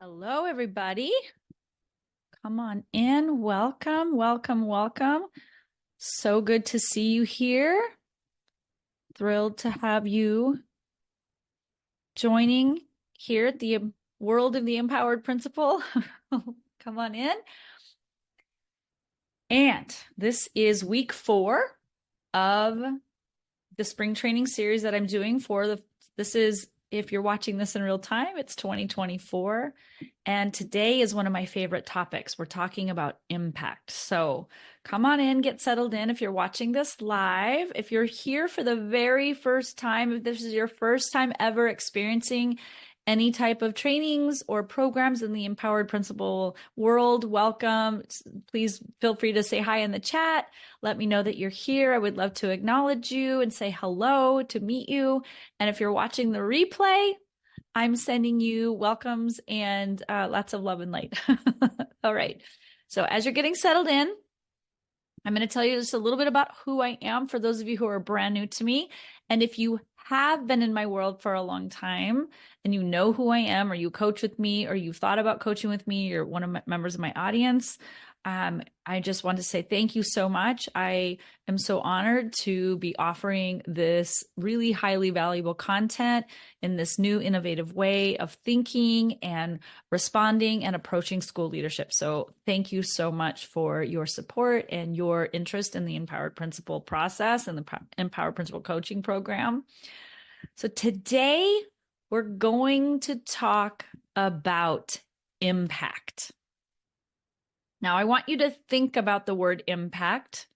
Hello, everybody. Come on in. Welcome, welcome, welcome. So good to see you here. Thrilled to have you joining here at the World of the Empowered Principal. Come on in. And this is week 4 of the spring training series that I'm doing if you're watching this in real time, it's 2024. And today is one of my favorite topics. We're talking about impact. So come on in, get settled in. If you're watching this live, if you're here for the very first time, if this is your first time ever experiencing any type of trainings or programs in the Empowered Principal world, welcome. Please feel free to say hi in the chat. Let me know that you're here. I would love to acknowledge you and say hello, to meet you. And if you're watching the replay, I'm sending you welcomes and lots of love and light. All right. So as you're getting settled in, I'm going to tell you just a little bit about who I am for those of you who are brand new to me. And if you have been in my world for a long time and you know who I am, or you coach with me, or you've thought about coaching with me, you're one of my members of my audience, I just want to say thank you so much. I am so honored to be offering this really highly valuable content in this new innovative way of thinking and responding and approaching school leadership. So thank you so much for your support and your interest in the Empowered Principal process and the Empowered Principal coaching program. So today we're going to talk about impact. Now, I want you to think about the word impact.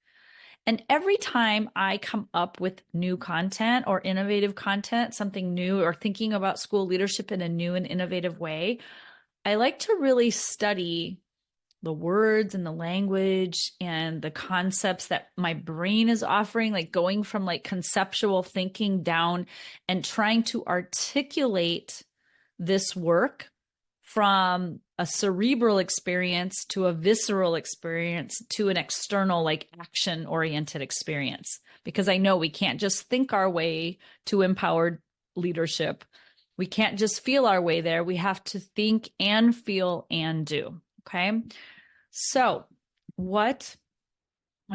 And every time I come up with new content or innovative content, something new, or thinking about school leadership in a new and innovative way, I like to really study the words and the language and the concepts that my brain is offering, like going from like conceptual thinking down and trying to articulate this work from a cerebral experience to a visceral experience to an external, like action-oriented experience. Because I know we can't just think our way to empowered leadership. We can't just feel our way there. We have to think and feel and do. Okay. So when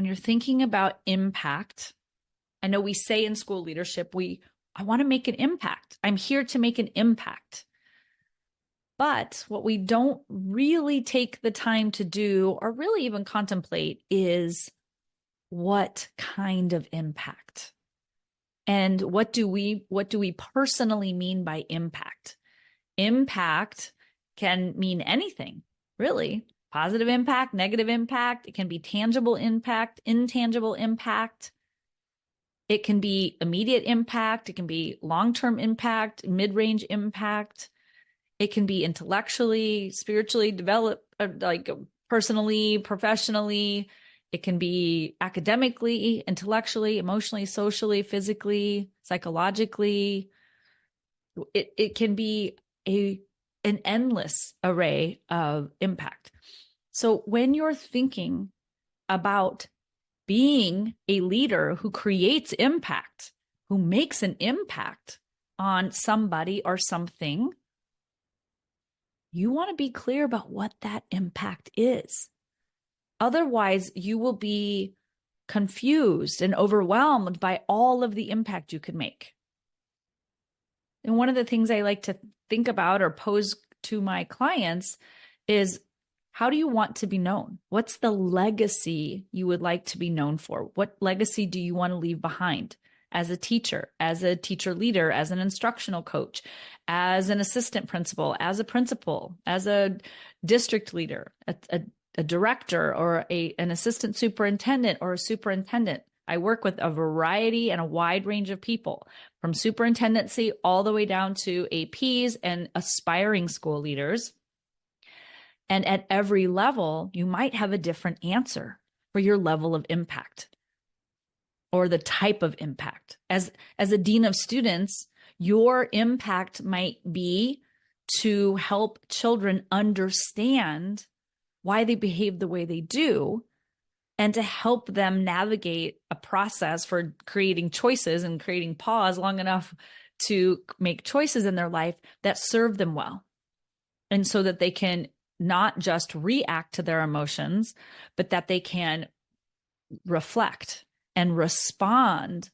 you're thinking about impact, I know we say in school leadership, I want to make an impact. I'm here to make an impact. But what we don't really take the time to do or really even contemplate is what kind of impact. And what do we personally mean by impact? Impact can mean anything, really. Positive impact, negative impact. It can be tangible impact, intangible impact. It can be immediate impact. It can be long-term impact, mid-range impact. It can be intellectually, spiritually, like personally, professionally. It can be academically, intellectually, emotionally, socially, physically, psychologically. It can be an endless array of impact. So when you're thinking about being a leader who creates impact, who makes an impact on somebody or something, you want to be clear about what that impact is. Otherwise, you will be confused and overwhelmed by all of the impact you could make. And one of the things I like to think about or pose to my clients is, how do you want to be known? What's the legacy you would like to be known for? What legacy do you want to leave behind? As a teacher leader, as an instructional coach, as an assistant principal, as a principal, as a district leader, a director, or an assistant superintendent or a superintendent. I work with a variety and a wide range of people, from superintendency all the way down to APs and aspiring school leaders. And at every level, you might have a different answer for your level of impact or the type of impact. As a dean of students, your impact might be to help children understand why they behave the way they do, and to help them navigate a process for creating choices and creating pause long enough to make choices in their life that serve them well And so that they can not just react to their emotions, but that they can reflect and respond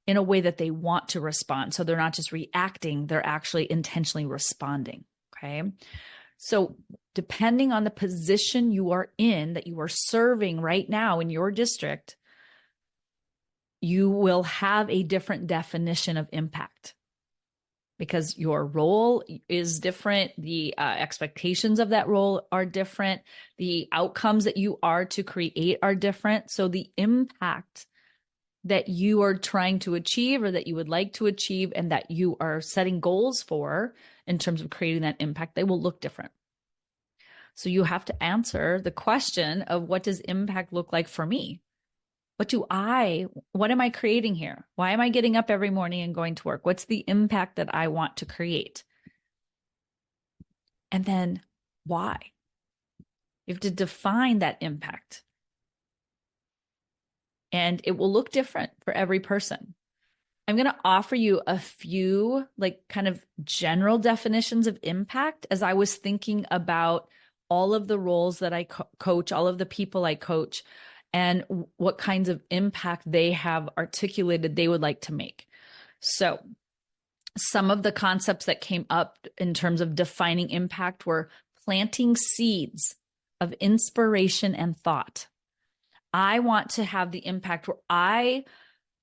in a way that they want to respond. So they're not just reacting, they're actually intentionally responding. Okay. So depending on the position you are in, that you are serving right now in your district, you will have a different definition of impact because your role is different. The expectations of that role are different. The outcomes that you are to create are different. So the impact that you are trying to achieve or that you would like to achieve and that you are setting goals for in terms of creating that impact, they will look different. So you have to answer the question of, what does impact look like for me? What am I creating here? Why am I getting up every morning and going to work? What's the impact that I want to create? And then why? You have to define that impact. And it will look different for every person. I'm going to offer you a few kind of general definitions of impact as I was thinking about all of the roles that I coach, all of the people I coach, and what kinds of impact they have articulated they would like to make. So some of the concepts that came up in terms of defining impact were planting seeds of inspiration and thought. I want to have the impact where I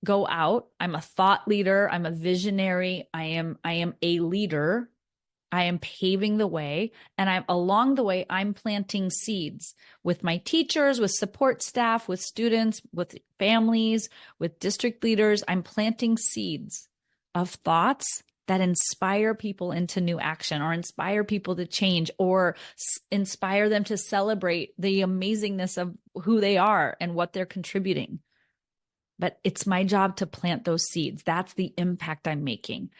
go out. I'm a thought leader. I'm a visionary. I am a leader. I am paving the way. And along the way, I'm planting seeds with my teachers, with support staff, with students, with families, with district leaders. I'm planting seeds of thoughts that inspire people into new action, or inspire people to change, or inspire them to celebrate the amazingness of who they are and what they're contributing. But it's my job to plant those seeds. That's the impact I'm making.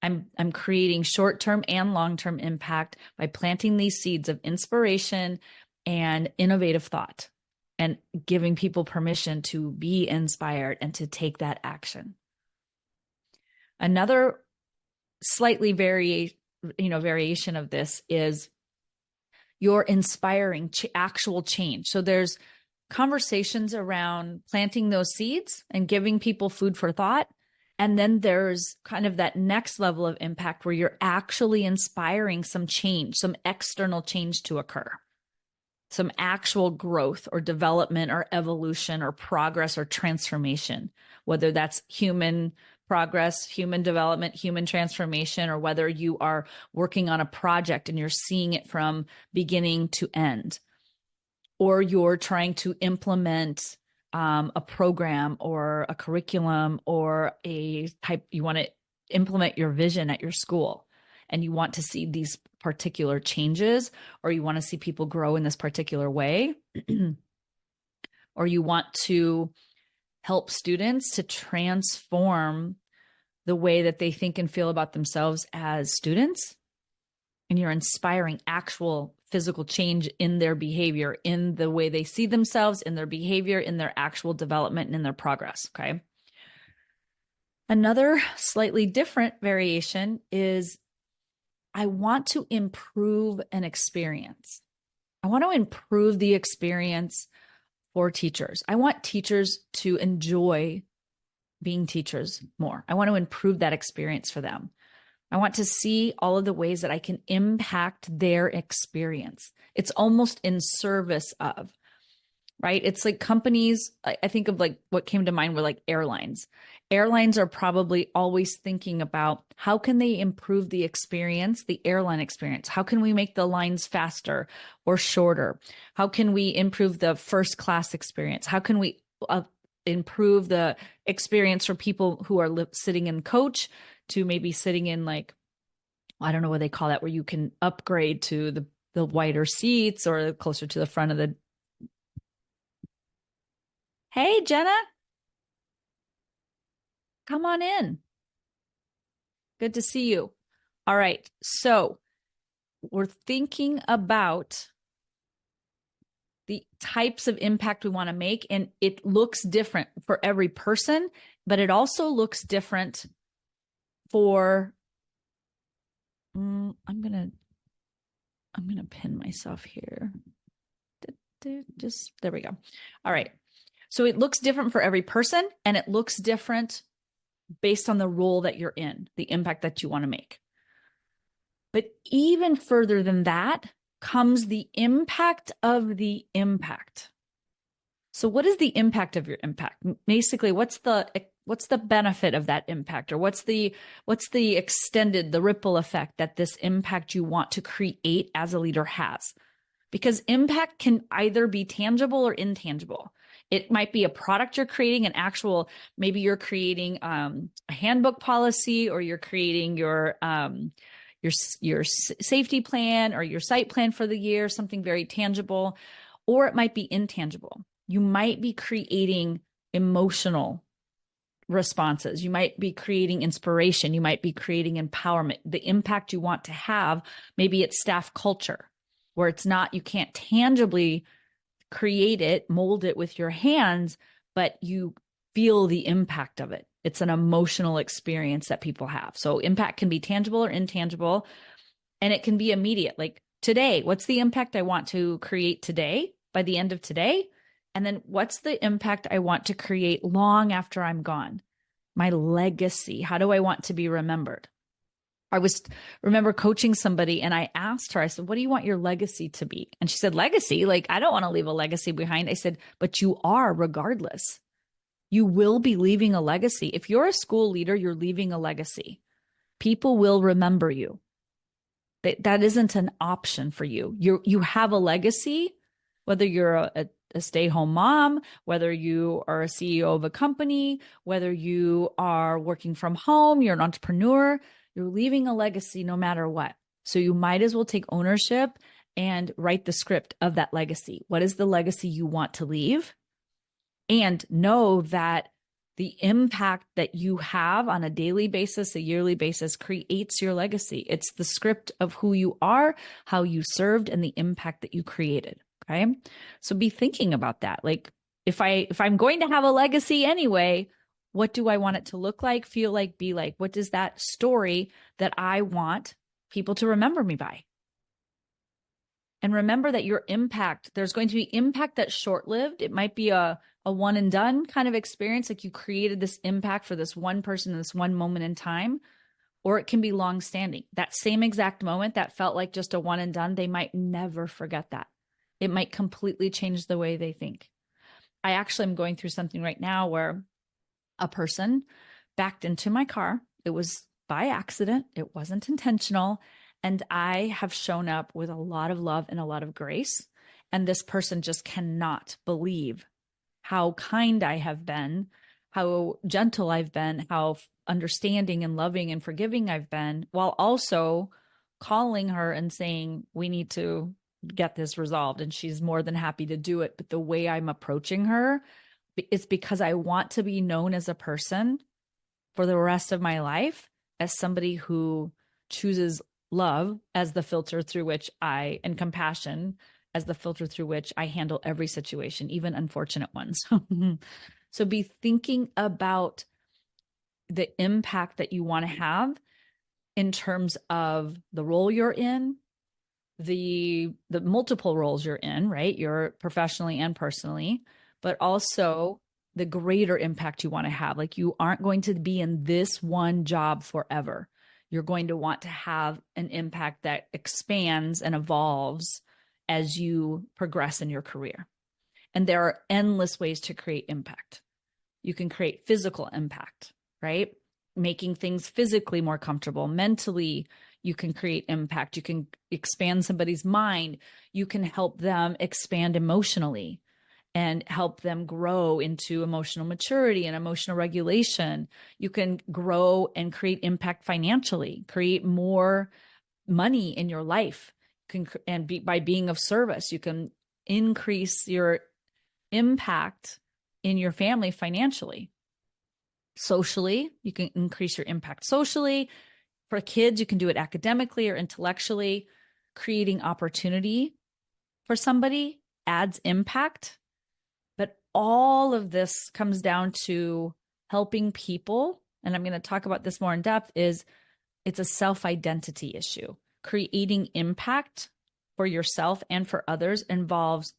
I'm creating short-term and long-term impact by planting these seeds of inspiration and innovative thought, and giving people permission to be inspired and to take that action. Another slightly variation of this is you're inspiring actual change. So there's conversations around planting those seeds and giving people food for thought. And then there's kind of that next level of impact where you're actually inspiring some change, some external change to occur, some actual growth or development or evolution or progress or transformation, whether that's human progress, human development, human transformation, or whether you are working on a project and you're seeing it from beginning to end, or you're trying to implement a program or a curriculum or you want to implement your vision at your school and you want to see these particular changes, or you want to see people grow in this particular way, or you want to help students to transform the way that they think and feel about themselves as students, and you're inspiring actual physical change in their behavior, in the way they see themselves, in their behavior, in their actual development, and in their progress. Okay. Another slightly different variation is I want to improve an experience. I want to improve the experience for teachers. I want teachers to enjoy being teachers more. I want to improve that experience for them. I want to see all of the ways that I can impact their experience. It's almost in service of, right? It's like companies, I think of what came to mind were airlines. Airlines are probably always thinking about how can they improve the experience, the airline experience? How can we make the lines faster or shorter? How can we improve the first class experience? How can we improve the experience for people who are sitting in coach to maybe sitting in I don't know what they call that, where you can upgrade to the wider seats or closer to the front of the. Hey, Jenna, come on in. Good to see you. All right. So we're thinking about the types of impact we want to make, and it looks different for every person, but it also looks different for, I'm going to pin myself here. Just there we go. All right. So it looks different for every person, and it looks different based on the role that you're in, the impact that you want to make. But even further than that comes the impact of the impact. So what is the impact of your impact? Basically, what's the benefit of that impact, or what's the extended, the ripple effect that this impact you want to create as a leader has? Because impact can either be tangible or intangible. It might be a product you're creating, maybe you're creating a handbook policy, or you're creating your safety plan or your site plan for the year, something very tangible, or it might be intangible. You might be creating emotional responses. You might be creating inspiration. You might be creating empowerment. The impact you want to have, maybe it's staff culture, where it's not, you can't tangibly create it, mold it with your hands, but you feel the impact of it. It's an emotional experience that people have. So impact can be tangible or intangible, and it can be immediate. Like today, what's the impact I want to create today by the end of today? And then what's the impact I want to create long after I'm gone? My legacy. How do I want to be remembered? Remember coaching somebody, and I asked her, I said, what do you want your legacy to be? And she said, legacy? Like, I don't want to leave a legacy behind. I said, but you are regardless. You will be leaving a legacy. If you're a school leader, you're leaving a legacy. People will remember you. That isn't an option for you. You have a legacy, whether you're a stay-at-home mom, whether you are a CEO of a company, whether you are working from home, you're an entrepreneur. You're leaving a legacy no matter what. So you might as well take ownership and write the script of that legacy. What is the legacy you want to leave? And know that the impact that you have on a daily basis, a yearly basis, creates your legacy. It's the script of who you are, how you served, and the impact that you created. Okay. So be thinking about that. Like, if I'm going to have a legacy anyway, what do I want it to look like, feel like, be like? What is that story that I want people to remember me by? And remember that your impact, there's going to be impact that's short-lived. It might be a one and done kind of experience, like you created this impact for this one person in this one moment in time, or it can be long-standing. That same exact moment that felt like just a one and done, they might never forget that. It might completely change the way they think. I actually am going through something right now where a person backed into my car. It was by accident. It wasn't intentional. And I have shown up with a lot of love and a lot of grace. And this person just cannot believe how kind I have been, how gentle I've been, how understanding and loving and forgiving I've been, while also calling her and saying, we need to get this resolved. And she's more than happy to do it. But the way I'm approaching her, it's because I want to be known as a person for the rest of my life as somebody who chooses love as the filter through which and compassion as the filter through which I handle every situation, even unfortunate ones. So be thinking about the impact that you want to have in terms of the role you're in, the multiple roles you're in, right? You're professionally and personally, but also the greater impact you want to have. Like, you aren't going to be in this one job forever. You're going to want to have an impact that expands and evolves as you progress in your career. And there are endless ways to create impact. You can create physical impact, right? Making things physically more comfortable. Mentally, you can create impact. You can expand somebody's mind. You can help them expand emotionally and help them grow into emotional maturity and emotional regulation. You can grow and create impact financially, create more money in your life. By being of service, you can increase your impact in your family financially. Socially, you can increase your impact socially. For kids, you can do it academically or intellectually. Creating opportunity for somebody adds impact. But all of this comes down to helping people, and I'm going to talk about this more in depth, it's a self-identity issue. Creating impact for yourself and for others involves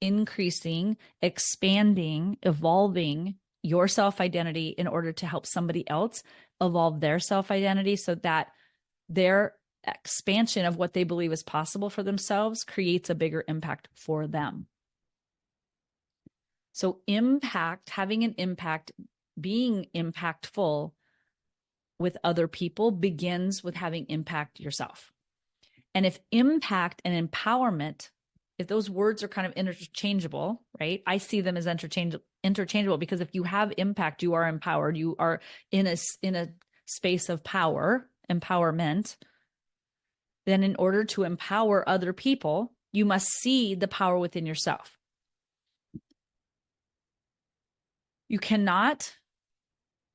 increasing, expanding, evolving your self-identity in order to help somebody else evolve their self-identity so that their expansion of what they believe is possible for themselves creates a bigger impact for them. So impact, having an impact, being impactful with other people begins with having impact yourself. And if impact and empowerment, if those words are kind of interchangeable, right? I see them as interchangeable because if you have impact, you are empowered. You are in a space of power, empowerment. Then in order to empower other people, you must see the power within yourself. You cannot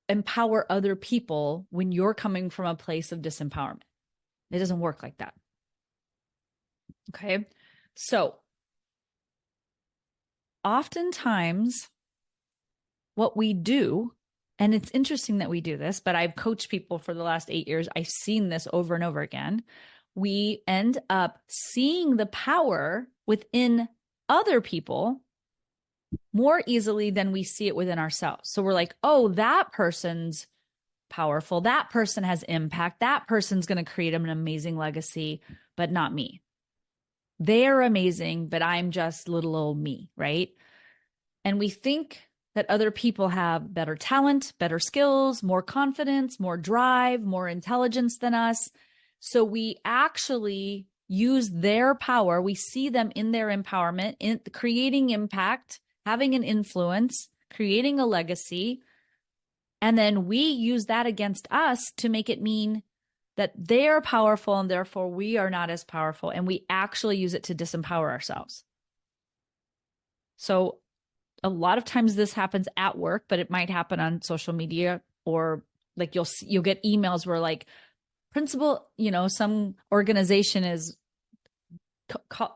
empower other people when you're coming from a place of disempowerment. It doesn't work like that. Okay. So oftentimes what we do, and it's interesting that we do this, but I've coached people for the last 8 years. I've seen this over and over again. We end up seeing the power within other people more easily than we see it within ourselves. So we're like, oh, that person's powerful. That person has impact. That person's going to create an amazing legacy, but not me. They're amazing, but I'm just little old me, right? And we think that other people have better talent, better skills, more confidence, more drive, more intelligence than us. So we actually use their power. We see them in their empowerment, in creating impact, having an influence, creating a legacy. And then we use that against us to make it mean that they're powerful and therefore we are not as powerful. And we actually use it to disempower ourselves. So a lot of times this happens at work, but it might happen on social media, or like you'll get emails where like principal, some organization is,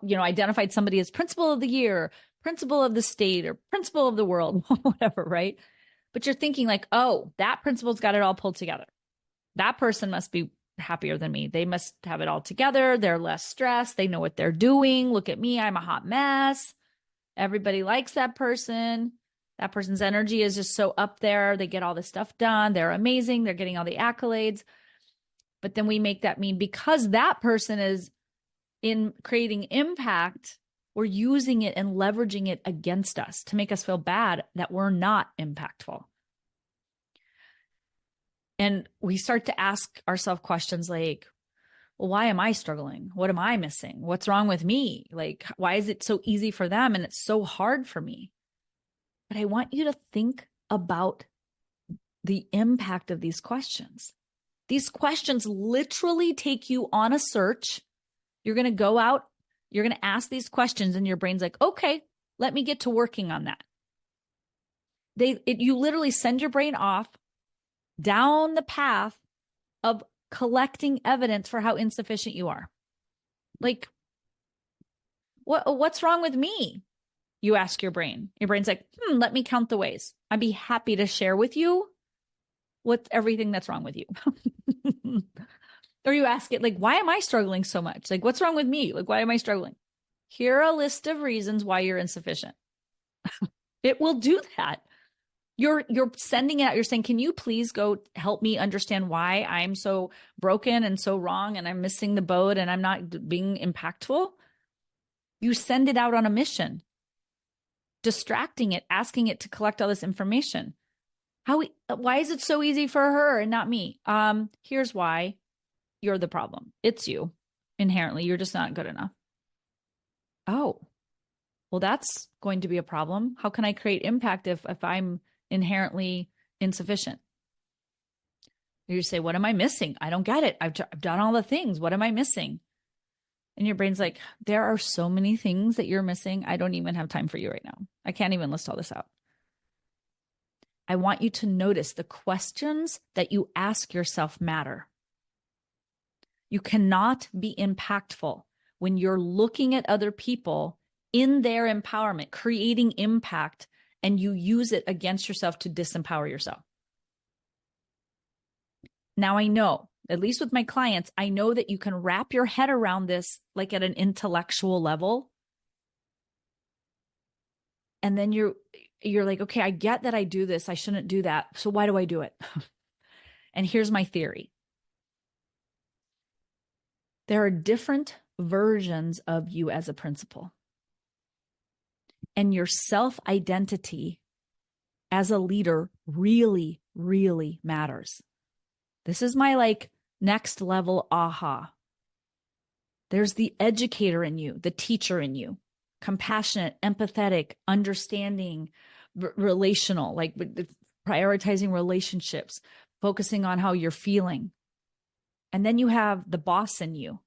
identified somebody as principal of the year, principal of the state, or principal of the world, whatever, right? But you're thinking like, oh, that principal's got it all pulled together. That person must be happier than me. They must have it all together. They're less stressed. They know what they're doing. Look at me. I'm a hot mess. Everybody likes that person. That person's energy is just so up there. They get all this stuff done. They're amazing. They're getting all the accolades. But then we make that mean because that person is in creating impact, we're using it and leveraging it against us to make us feel bad that we're not impactful. And we start to ask ourselves questions like, well, why am I struggling? What am I missing? What's wrong with me? Like, why is it so easy for them and it's so hard for me? But I want you to think about the impact of these questions. These questions literally take you on a search. You're going to go out, you're going to ask these questions, and your brain's like, okay, let me get to working on that. You literally send your brain off down the path of collecting evidence for how insufficient you are. Like, what's wrong with me? You ask your brain. Your brain's like, let me count the ways. I'd be happy to share with you what's everything that's wrong with you. Or you ask it like, why am I struggling so much? Like, what's wrong with me? Like, why am I struggling? Here are a list of reasons why you're insufficient. It will do that. You're sending it out. You're saying, can you please go help me understand why I'm so broken and so wrong and I'm missing the boat and I'm not being impactful? You send it out on a mission, distracting it, asking it to collect all this information. Why is it so easy for her and not me? Here's why. You're the problem. It's you. Inherently, you're just not good enough. Oh, well, that's going to be a problem. How can I create impact if I'm inherently insufficient? You say, what am I missing? I don't get it. I've done all the things. What am I missing? And your brain's like, there are so many things that you're missing. I don't even have time for you right now. I can't even list all this out. I want you to notice the questions that you ask yourself matter. You cannot be impactful when you're looking at other people in their empowerment, creating impact, and you use it against yourself to disempower yourself. Now, I know at least with my clients, I know that you can wrap your head around this like at an intellectual level. And then you're like, okay, I get that I do this. I shouldn't do that. So why do I do it? And here's my theory. There are different versions of you as a principal. And your self-identity as a leader really, really matters. This is my like next level aha. There's the educator in you, the teacher in you, compassionate, empathetic, understanding, relational, like prioritizing relationships, focusing on how you're feeling. And then you have the boss in you.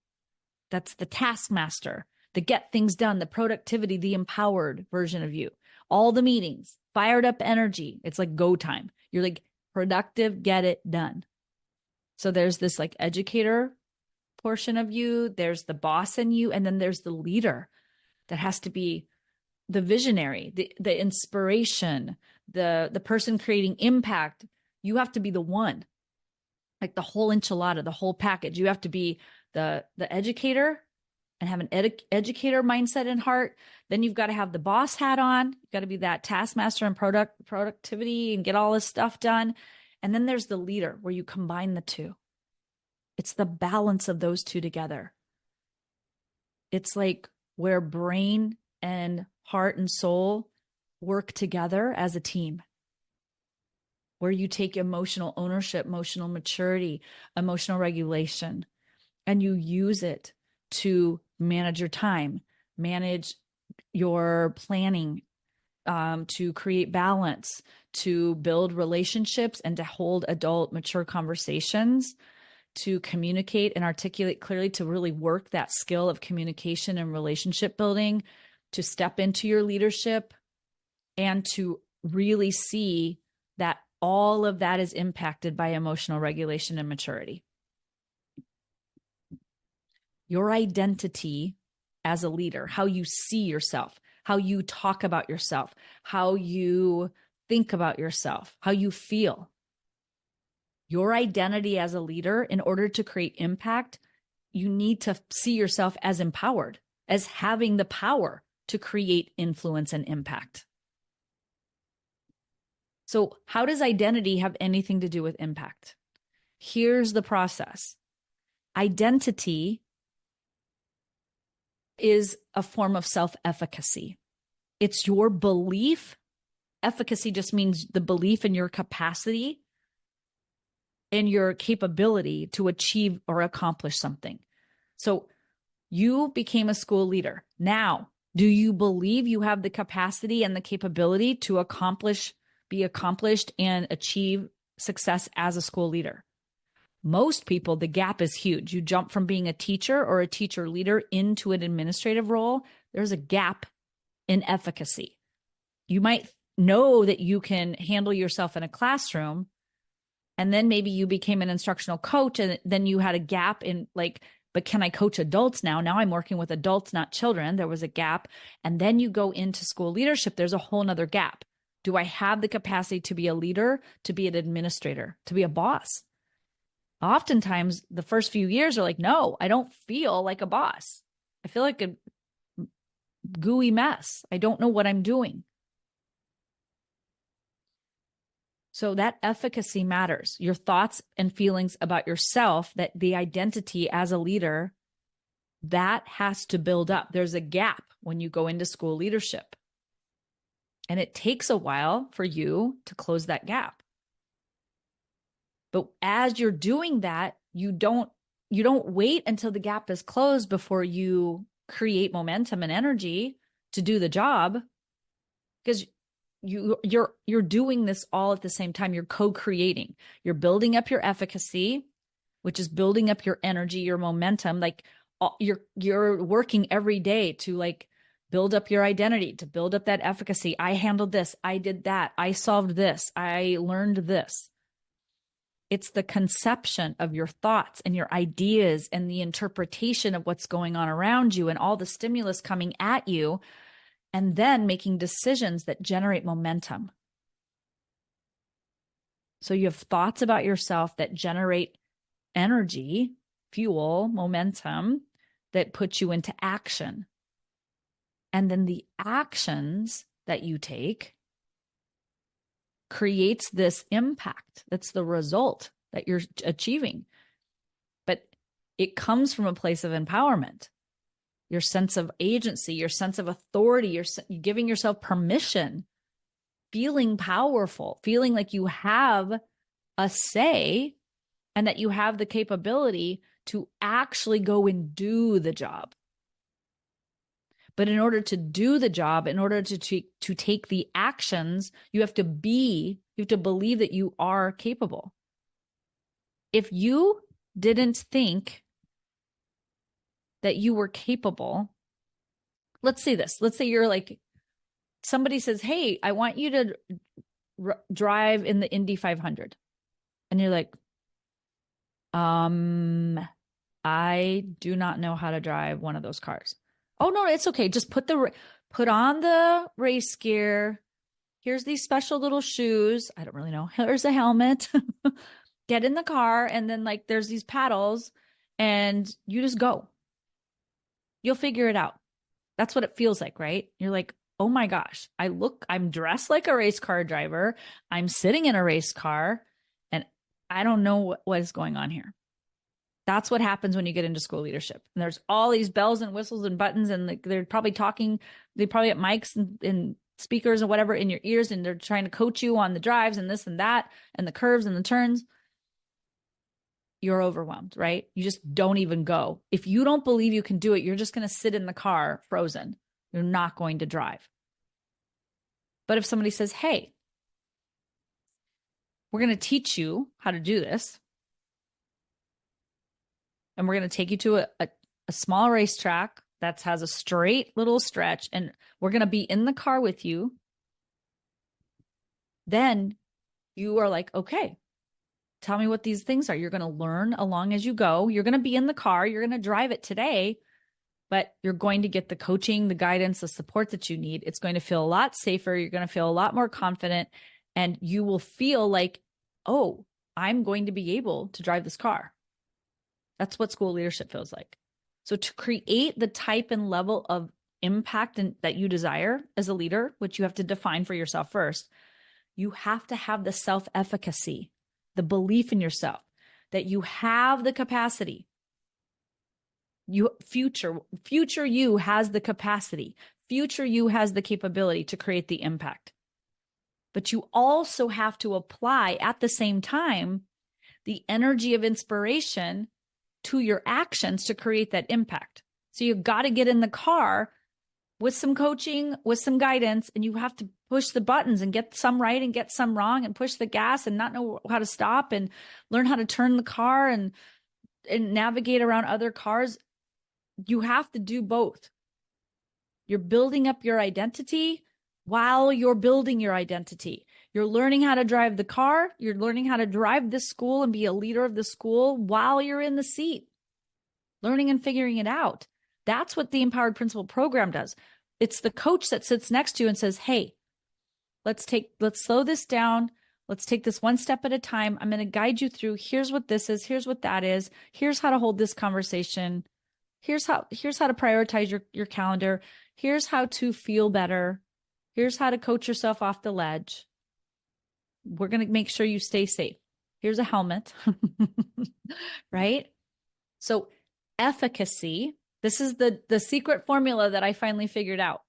That's the taskmaster, the get things done, the productivity, the empowered version of you. All the meetings, fired up energy. It's like go time. You're like productive, get it done. So there's this like educator portion of you, there's the boss in you, and then there's the leader that has to be the visionary, the inspiration, the person creating impact. You have to be the one, like the whole enchilada, the whole package. You have to be the educator and have an educator mindset and heart. Then you've got to have the boss hat on. You've got to be that taskmaster and productivity and get all this stuff done. And then there's the leader where you combine the two. It's the balance of those two together. It's like where brain and heart and soul work together as a team, where you take emotional ownership, emotional maturity, emotional regulation, and you use it to manage your time, manage your planning, to create balance, to build relationships, and to hold adult, mature conversations, to communicate and articulate clearly, to really work that skill of communication and relationship building, to step into your leadership, and to really see that all of that is impacted by emotional regulation and maturity. Your identity as a leader, how you see yourself, how you talk about yourself, how you think about yourself, how you feel. Your identity as a leader, in order to create impact, you need to see yourself as empowered, as having the power to create influence and impact. So how does identity have anything to do with impact? Here's the process. Identity is a form of self-efficacy. It's your belief. Efficacy just means the belief in your capacity and your capability to achieve or accomplish something. So you became a school leader. Now, do you believe you have the capacity and the capability to be accomplished and achieve success as a school leader? Most people, the gap is huge. You jump from being a teacher or a teacher leader into an administrative role. There's a gap in efficacy. You might know that you can handle yourself in a classroom, and then maybe you became an instructional coach, and then you had a gap in like, but can I coach adults now? Now I'm working with adults, not children. There was a gap. And then you go into school leadership. There's a whole nother gap. Do I have the capacity to be a leader, to be an administrator, to be a boss? Oftentimes, the first few years are like, no, I don't feel like a boss. I feel like a gooey mess. I don't know what I'm doing. So that efficacy matters. Your thoughts and feelings about yourself, that the identity as a leader, that has to build up. There's a gap when you go into school leadership. And it takes a while for you to close that gap. But as you're doing that, you don't wait until the gap is closed before you create momentum and energy to do the job, because you're doing this all at the same time. You're co-creating. You're building up your efficacy, which is building up your energy, your momentum. Like you're working every day to like build up your identity, to build up that efficacy. I handled this. I did that. I solved this. I learned this. It's the conception of your thoughts and your ideas and the interpretation of what's going on around you and all the stimulus coming at you, and then making decisions that generate momentum. So you have thoughts about yourself that generate energy, fuel, momentum that puts you into action. And then the actions that you take creates this impact. That's the result that you're achieving. But it comes from a place of empowerment, your sense of agency, your sense of authority, you're giving yourself permission, feeling powerful, feeling like you have a say and that you have the capability to actually go and do the job. But in order to do the job, in order to take the actions, you have to believe that you are capable. If you didn't think that you were capable, let's say this. Let's say you're like, somebody says, hey, I want you to drive in the Indy 500. And you're like, I do not know how to drive one of those cars. Oh, no, it's okay. Just put on the race gear. Here's these special little shoes. I don't really know. Here's a helmet. Get in the car. And then like, there's these paddles and you just go. You'll figure it out. That's what it feels like, right? You're like, oh my gosh, I'm dressed like a race car driver. I'm sitting in a race car and I don't know what is going on here. That's what happens when you get into school leadership. And there's all these bells and whistles and buttons, and they're probably talking, they probably have mics and speakers or whatever in your ears, and they're trying to coach you on the drives and this and that and the curves and the turns. You're overwhelmed, right? You just don't even go. If you don't believe you can do it, you're just going to sit in the car frozen. You're not going to drive. But if somebody says, hey, we're going to teach you how to do this, and we're going to take you to a small racetrack that has a straight little stretch, and we're going to be in the car with you, then you are like, okay, tell me what these things are. You're going to learn along as you go. You're going to be in the car. You're going to drive it today, but you're going to get the coaching, the guidance, the support that you need. It's going to feel a lot safer. You're going to feel a lot more confident, and you will feel like, oh, I'm going to be able to drive this car. That's what school leadership feels like. So to create the type and level of impact that you desire as a leader, which you have to define for yourself first, you have to have the self-efficacy, the belief in yourself, that you have the capacity. Future you has the capacity. Future you has the capability to create the impact. But you also have to apply at the same time the energy of inspiration to your actions to create that impact. So you've got to get in the car with some coaching, with some guidance, and you have to push the buttons and get some right and get some wrong and push the gas and not know how to stop and learn how to turn the car and navigate around other cars. You have to do both. You're building up your identity while you're building your identity. You're learning how to drive the car. You're learning how to drive this school and be a leader of the school while you're in the seat, learning and figuring it out. That's what the Empowered Principal program does. It's the coach that sits next to you and says, hey, let's slow this down. Let's take this one step at a time. I'm going to guide you through. Here's what this is. Here's what that is. Here's how to hold this conversation. Here's how to prioritize your calendar. Here's how to feel better. Here's how to coach yourself off the ledge. We're going to make sure you stay safe. Here's a helmet, right? So efficacy, this is the secret formula that I finally figured out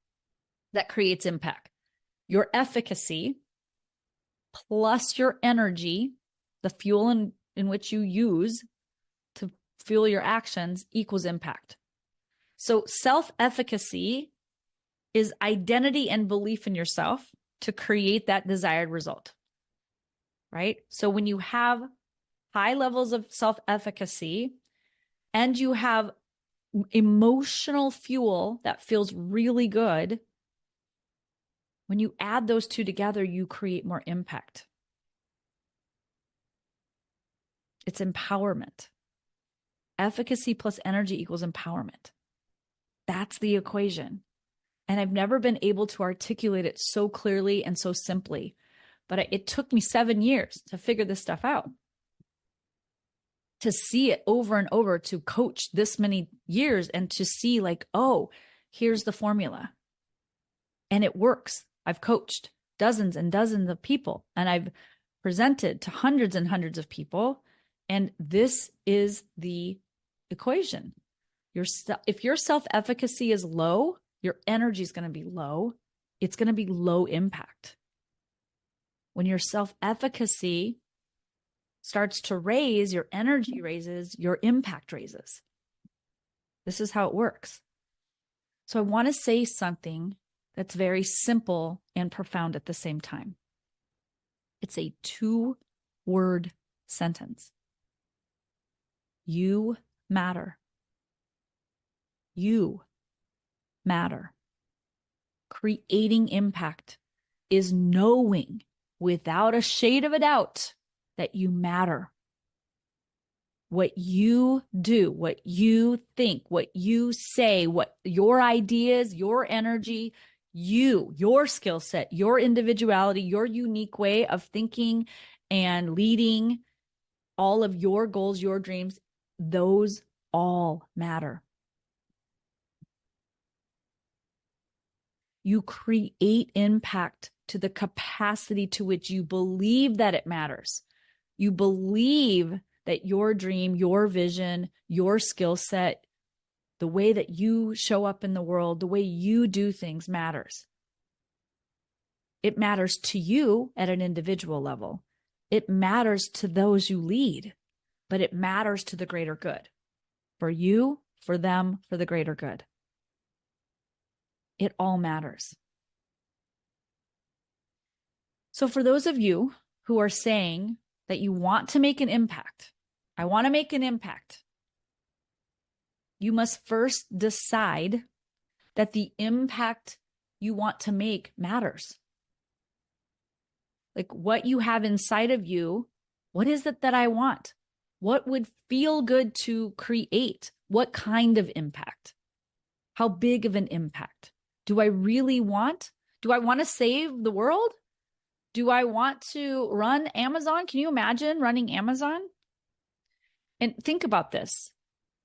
that creates impact. Your efficacy plus your energy, the fuel in which you use to fuel your actions, equals impact. So self-efficacy is identity and belief in yourself to create that desired result, right? So when you have high levels of self-efficacy and you have emotional fuel that feels really good, when you add those two together, you create more impact. It's empowerment. Efficacy plus energy equals empowerment. That's the equation. And I've never been able to articulate it so clearly and so simply, but it took me 7 years to figure this stuff out. to see it over and over, to coach this many years and to see like, oh, here's the formula. And it works. I've coached dozens and dozens of people, and I've presented to hundreds and hundreds of people. And this is the equation. If your self-efficacy is low, your energy is going to be low. It's going to be low impact. When your self-efficacy starts to raise, your energy raises, your impact raises. This is how it works. So I want to say something that's very simple and profound at the same time. It's a 2-word sentence. You matter. You matter. Creating impact is knowing without a shade of a doubt that you matter. What you do, what you think, what you say, what your ideas, your energy, your skill set, your individuality, your unique way of thinking and leading, all of your goals, your dreams, those all matter. You create impact to the capacity to which you believe that it matters. You believe that your dream, your vision, your skill set, the way that you show up in the world, the way you do things matters. It matters to you at an individual level. It matters to those you lead, but it matters to the greater good. For you, for them, for the greater good. It all matters. So for those of you who are saying that you want to make an impact, I want to make an impact, you must first decide that the impact you want to make matters. Like what you have inside of you, what is it that I want? What would feel good to create? What kind of impact? How big of an impact? Do I really want? Do I want to save the world? Do I want to run Amazon? Can you imagine running Amazon? And think about this.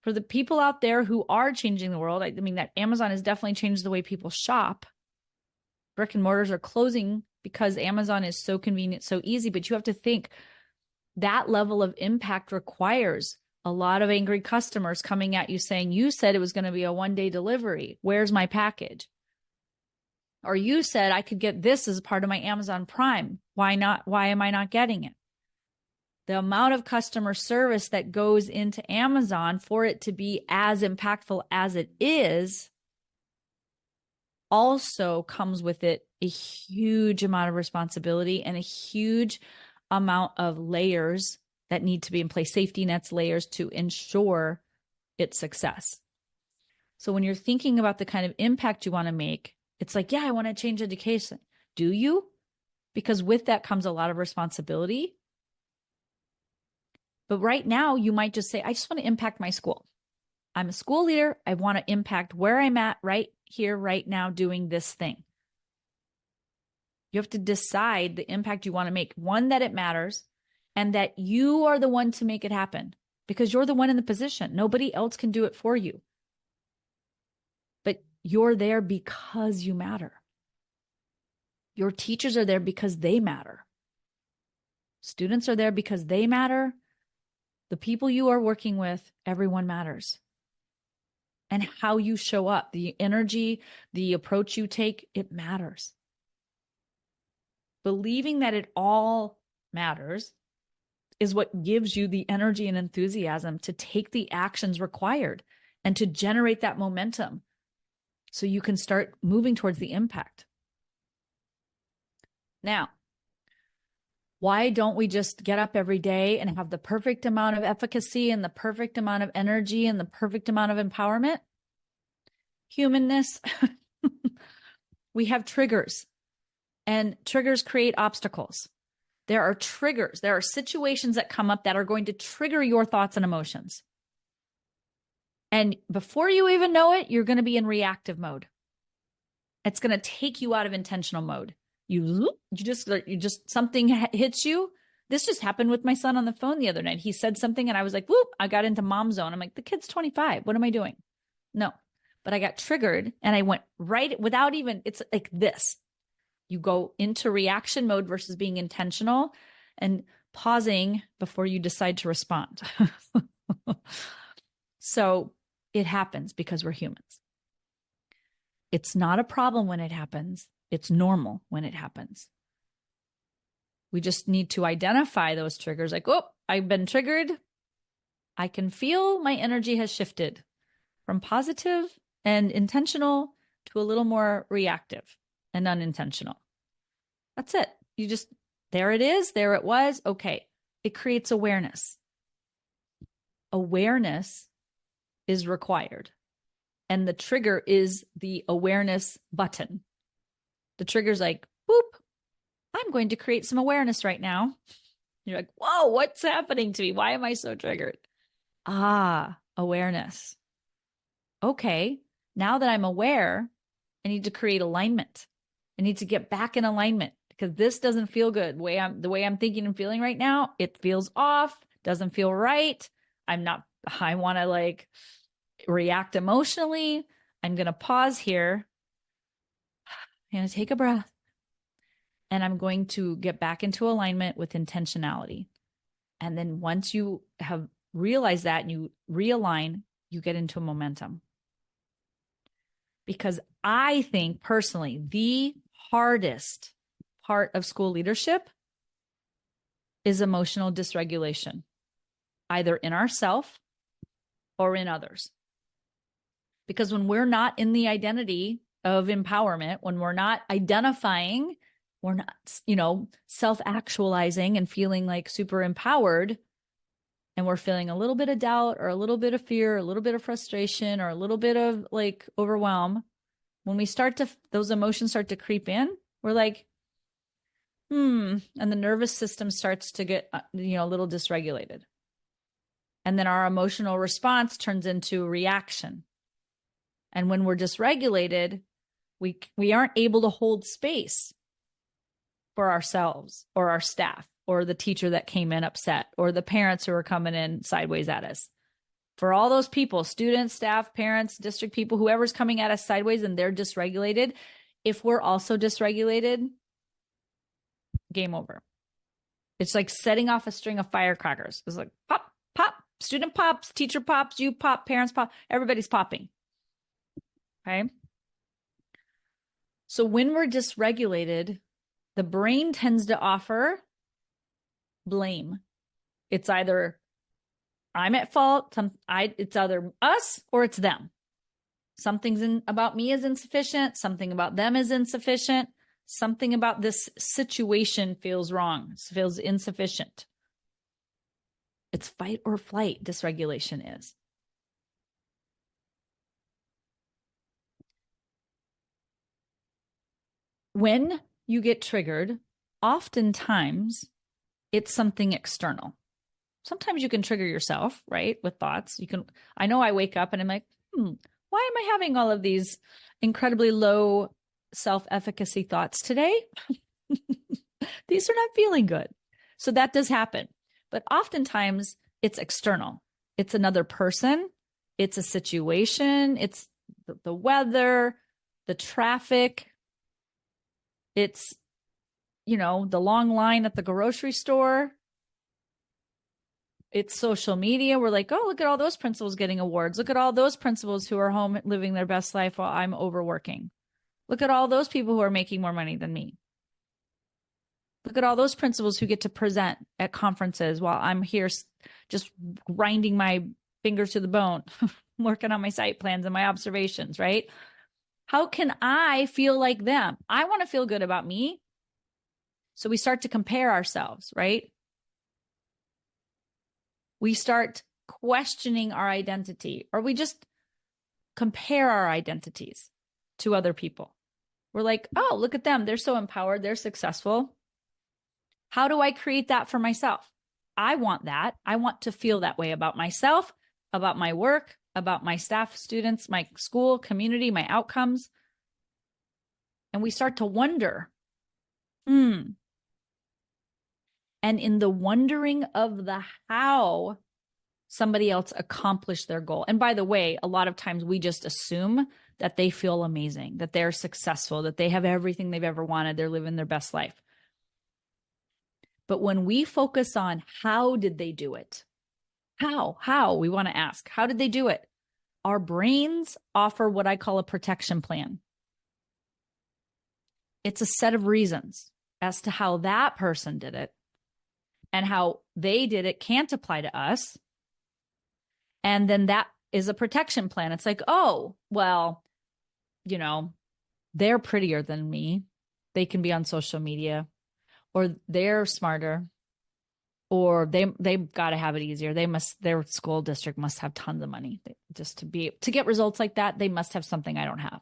For the people out there who are changing the world, I mean, that Amazon has definitely changed the way people shop. Brick and mortars are closing because Amazon is so convenient, so easy. But you have to think that level of impact requires a lot of angry customers coming at you saying, you said it was going to be a one-day delivery. Where's my package? Or you said I could get this as part of my Amazon Prime. Why not? Why am I not getting it? The amount of customer service that goes into Amazon for it to be as impactful as it is also comes with it a huge amount of responsibility and a huge amount of layers that need to be in place, safety nets, layers to ensure its success. So when you're thinking about the kind of impact you want to make, it's like, yeah, I want to change education. Do you? Because with that comes a lot of responsibility. But right now, you might just say, I just want to impact my school. I'm a school leader. I want to impact where I'm at right here, right now, doing this thing. You have to decide the impact you want to make. One, that it matters, and that you are the one to make it happen because you're the one in the position. Nobody else can do it for you. But you're there because you matter. Your teachers are there because they matter. Students are there because they matter. The people you are working with, everyone matters. And how you show up, the energy, the approach you take, it matters. Believing that it all matters is what gives you the energy and enthusiasm to take the actions required and to generate that momentum so you can start moving towards the impact. Now, why don't we just get up every day and have the perfect amount of efficacy and the perfect amount of energy and the perfect amount of empowerment? Humanness. We have triggers, and triggers create obstacles. There are triggers. There are situations that come up that are going to trigger your thoughts and emotions. And before you even know it, you're going to be in reactive mode. It's going to take you out of intentional mode. You just something hits you, This just happened with my son on the phone the other night. He said something and I was like, whoop, I got into mom zone. I'm like, the kid's 25. What am I doing? No, but I got triggered and I went right without even, it's like this. You go into reaction mode versus being intentional and pausing before you decide to respond. So it happens because we're humans. It's not a problem when it happens. It's normal when it happens. We just need to identify those triggers like, oh, I've been triggered. I can feel my energy has shifted from positive and intentional to a little more reactive and unintentional. That's it. You just, there it is. There it was. Okay. It creates awareness. Awareness is required. And the trigger is the awareness button. The trigger's like, boop, I'm going to create some awareness right now. You're like, whoa, what's happening to me? Why am I so triggered? Awareness. Okay, now that I'm aware, I need to create alignment. I need to get back in alignment because this doesn't feel good. The way I'm thinking and feeling right now, it feels off, doesn't feel right. I want to like react emotionally. I'm going to pause here. I'm going to take a breath. And I'm going to get back into alignment with intentionality. And then once you have realized that and you realign, you get into momentum. Because I think personally, the hardest part of school leadership is emotional dysregulation, either in ourself or in others. Because when we're not in the identity of empowerment, when we're not identifying, we're not, self-actualizing and feeling like super empowered, and we're feeling a little bit of doubt or a little bit of fear, or a little bit of frustration, or a little bit of like overwhelm, when those emotions start to creep in, we're like, and the nervous system starts to get, a little dysregulated. And then our emotional response turns into reaction. And when we're dysregulated, we aren't able to hold space for ourselves or our staff or the teacher that came in upset or the parents who are coming in sideways at us. For all those people, students, staff, parents, district people, whoever's coming at us sideways and they're dysregulated, if we're also dysregulated, game over. It's like setting off a string of firecrackers. It's like pop, pop, student pops, teacher pops, you pop, parents pop, everybody's popping. Okay. So when we're dysregulated, the brain tends to offer blame. It's either I'm at fault, it's either us or it's them. Something's about me is insufficient. Something about them is insufficient. Something about this situation feels wrong. It feels insufficient. It's fight or flight, dysregulation is. When you get triggered, oftentimes it's something external. Sometimes you can trigger yourself, right? With thoughts. I know I wake up and I'm like, why am I having all of these incredibly low self-efficacy thoughts today? These are not feeling good. So that does happen. But oftentimes it's external. It's another person. It's a situation. It's the weather, the traffic. It's, the long line at the grocery store. It's social media. We're like, oh, look at all those principals getting awards. Look at all those principals who are home living their best life while I'm overworking. Look at all those people who are making more money than me. Look at all those principals who get to present at conferences while I'm here just grinding my fingers to the bone, working on my site plans and my observations, right? How can I feel like them? I want to feel good about me. So we start to compare ourselves, right? We start questioning our identity, or we just compare our identities to other people. We're like, oh, look at them. They're so empowered. They're successful. How do I create that for myself? I want that. I want to feel that way about myself, about my work, about my staff, students, my school, community, my outcomes. And we start to wonder, and in the wondering of the how somebody else accomplished their goal. And by the way, a lot of times we just assume that they feel amazing, that they're successful, that they have everything they've ever wanted, they're living their best life. But when we focus on how did they do it? How we want to ask, how did they do it? Our brains offer what I call a protection plan. It's a set of reasons as to how that person did it, and how they did it can't apply to us. And then that is a protection plan. It's like, oh, well, you know, they're prettier than me. They can be on social media, or they're smarter, or they've got to have it easier. Their school district must have tons of money just to get results like that. They must have something I don't have.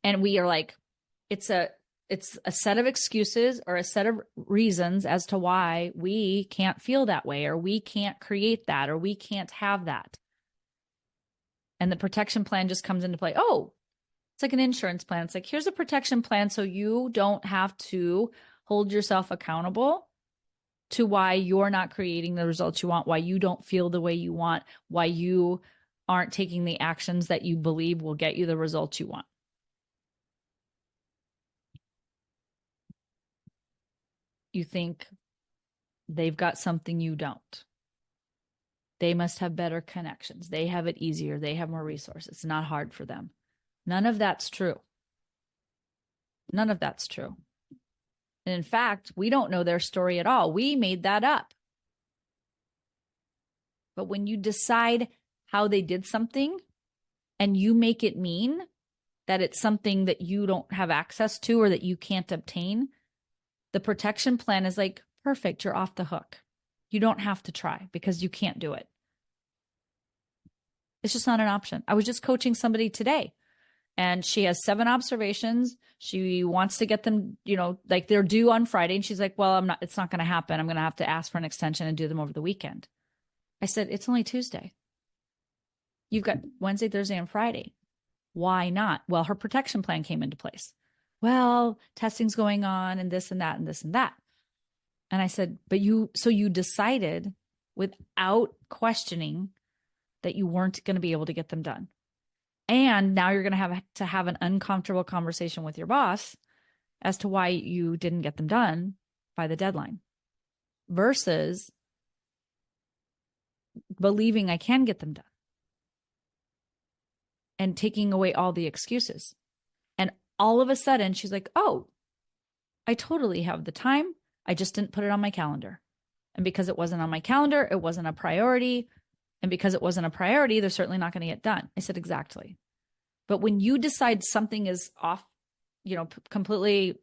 And we are like, it's a set of excuses or a set of reasons as to why we can't feel that way, or we can't create that, or we can't have that. And the protection plan just comes into play. Oh, it's like an insurance plan. It's like, here's a protection plan so you don't have to hold yourself accountable to why you're not creating the results you want, why you don't feel the way you want, why you aren't taking the actions that you believe will get you the results you want. You think they've got something you don't. They must have better connections. They have it easier. They have more resources. It's not hard for them. None of that's true. None of that's true. And in fact, we don't know their story at all. We made that up. But when you decide how they did something and you make it mean that it's something that you don't have access to or that you can't obtain, the protection plan is like, perfect, you're off the hook. You don't have to try because you can't do it. It's just not an option. I was just coaching somebody today, and she has 7 observations. She wants to get them, like they're due on Friday. And she's like, well, it's not going to happen. I'm going to have to ask for an extension and do them over the weekend. I said, it's only Tuesday. You've got Wednesday, Thursday, and Friday. Why not? Well, her protection plan came into place. Well, testing's going on and this and that and this and that. And I said, so you decided without questioning that you weren't going to be able to get them done. And now you're going to have an uncomfortable conversation with your boss as to why you didn't get them done by the deadline versus believing I can get them done and taking away all the excuses. And all of a sudden she's like, oh, I totally have the time. I just didn't put it on my calendar. And because it wasn't on my calendar, it wasn't a priority. And because it wasn't a priority, they're certainly not going to get done. I said, exactly. But when you decide something is off, completely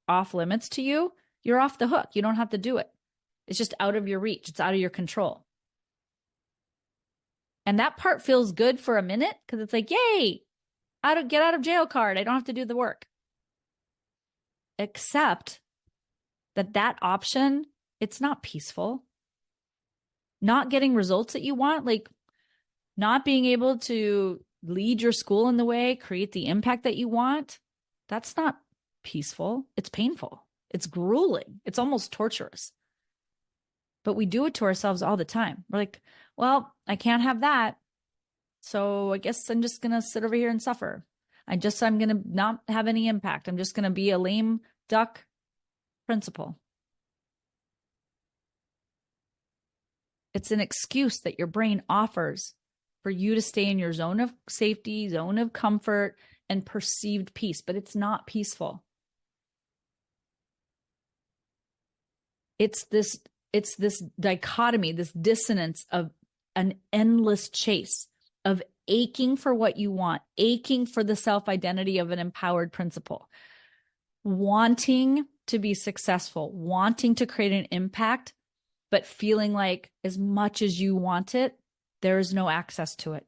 off limits to you, you're off the hook. You don't have to do it. It's just out of your reach. It's out of your control. And that part feels good for a minute because it's like, yay, get out of jail card. I don't have to do the work. Except that option, it's not peaceful. Not getting results that you want, like not being able to lead your school in the way, create the impact that you want, that's not peaceful. It's painful. It's grueling. It's almost torturous. But we do it to ourselves all the time. We're like, well, I can't have that. So I guess I'm just going to sit over here and suffer. I'm going to not have any impact. I'm just going to be a lame duck principal. It's an excuse that your brain offers for you to stay in your zone of safety, zone of comfort, and perceived peace, but it's not peaceful. It's this dichotomy, this dissonance of an endless chase of aching for what you want, aching for the self-identity of an empowered principal, wanting to be successful, wanting to create an impact, but feeling like as much as you want it, there is no access to it.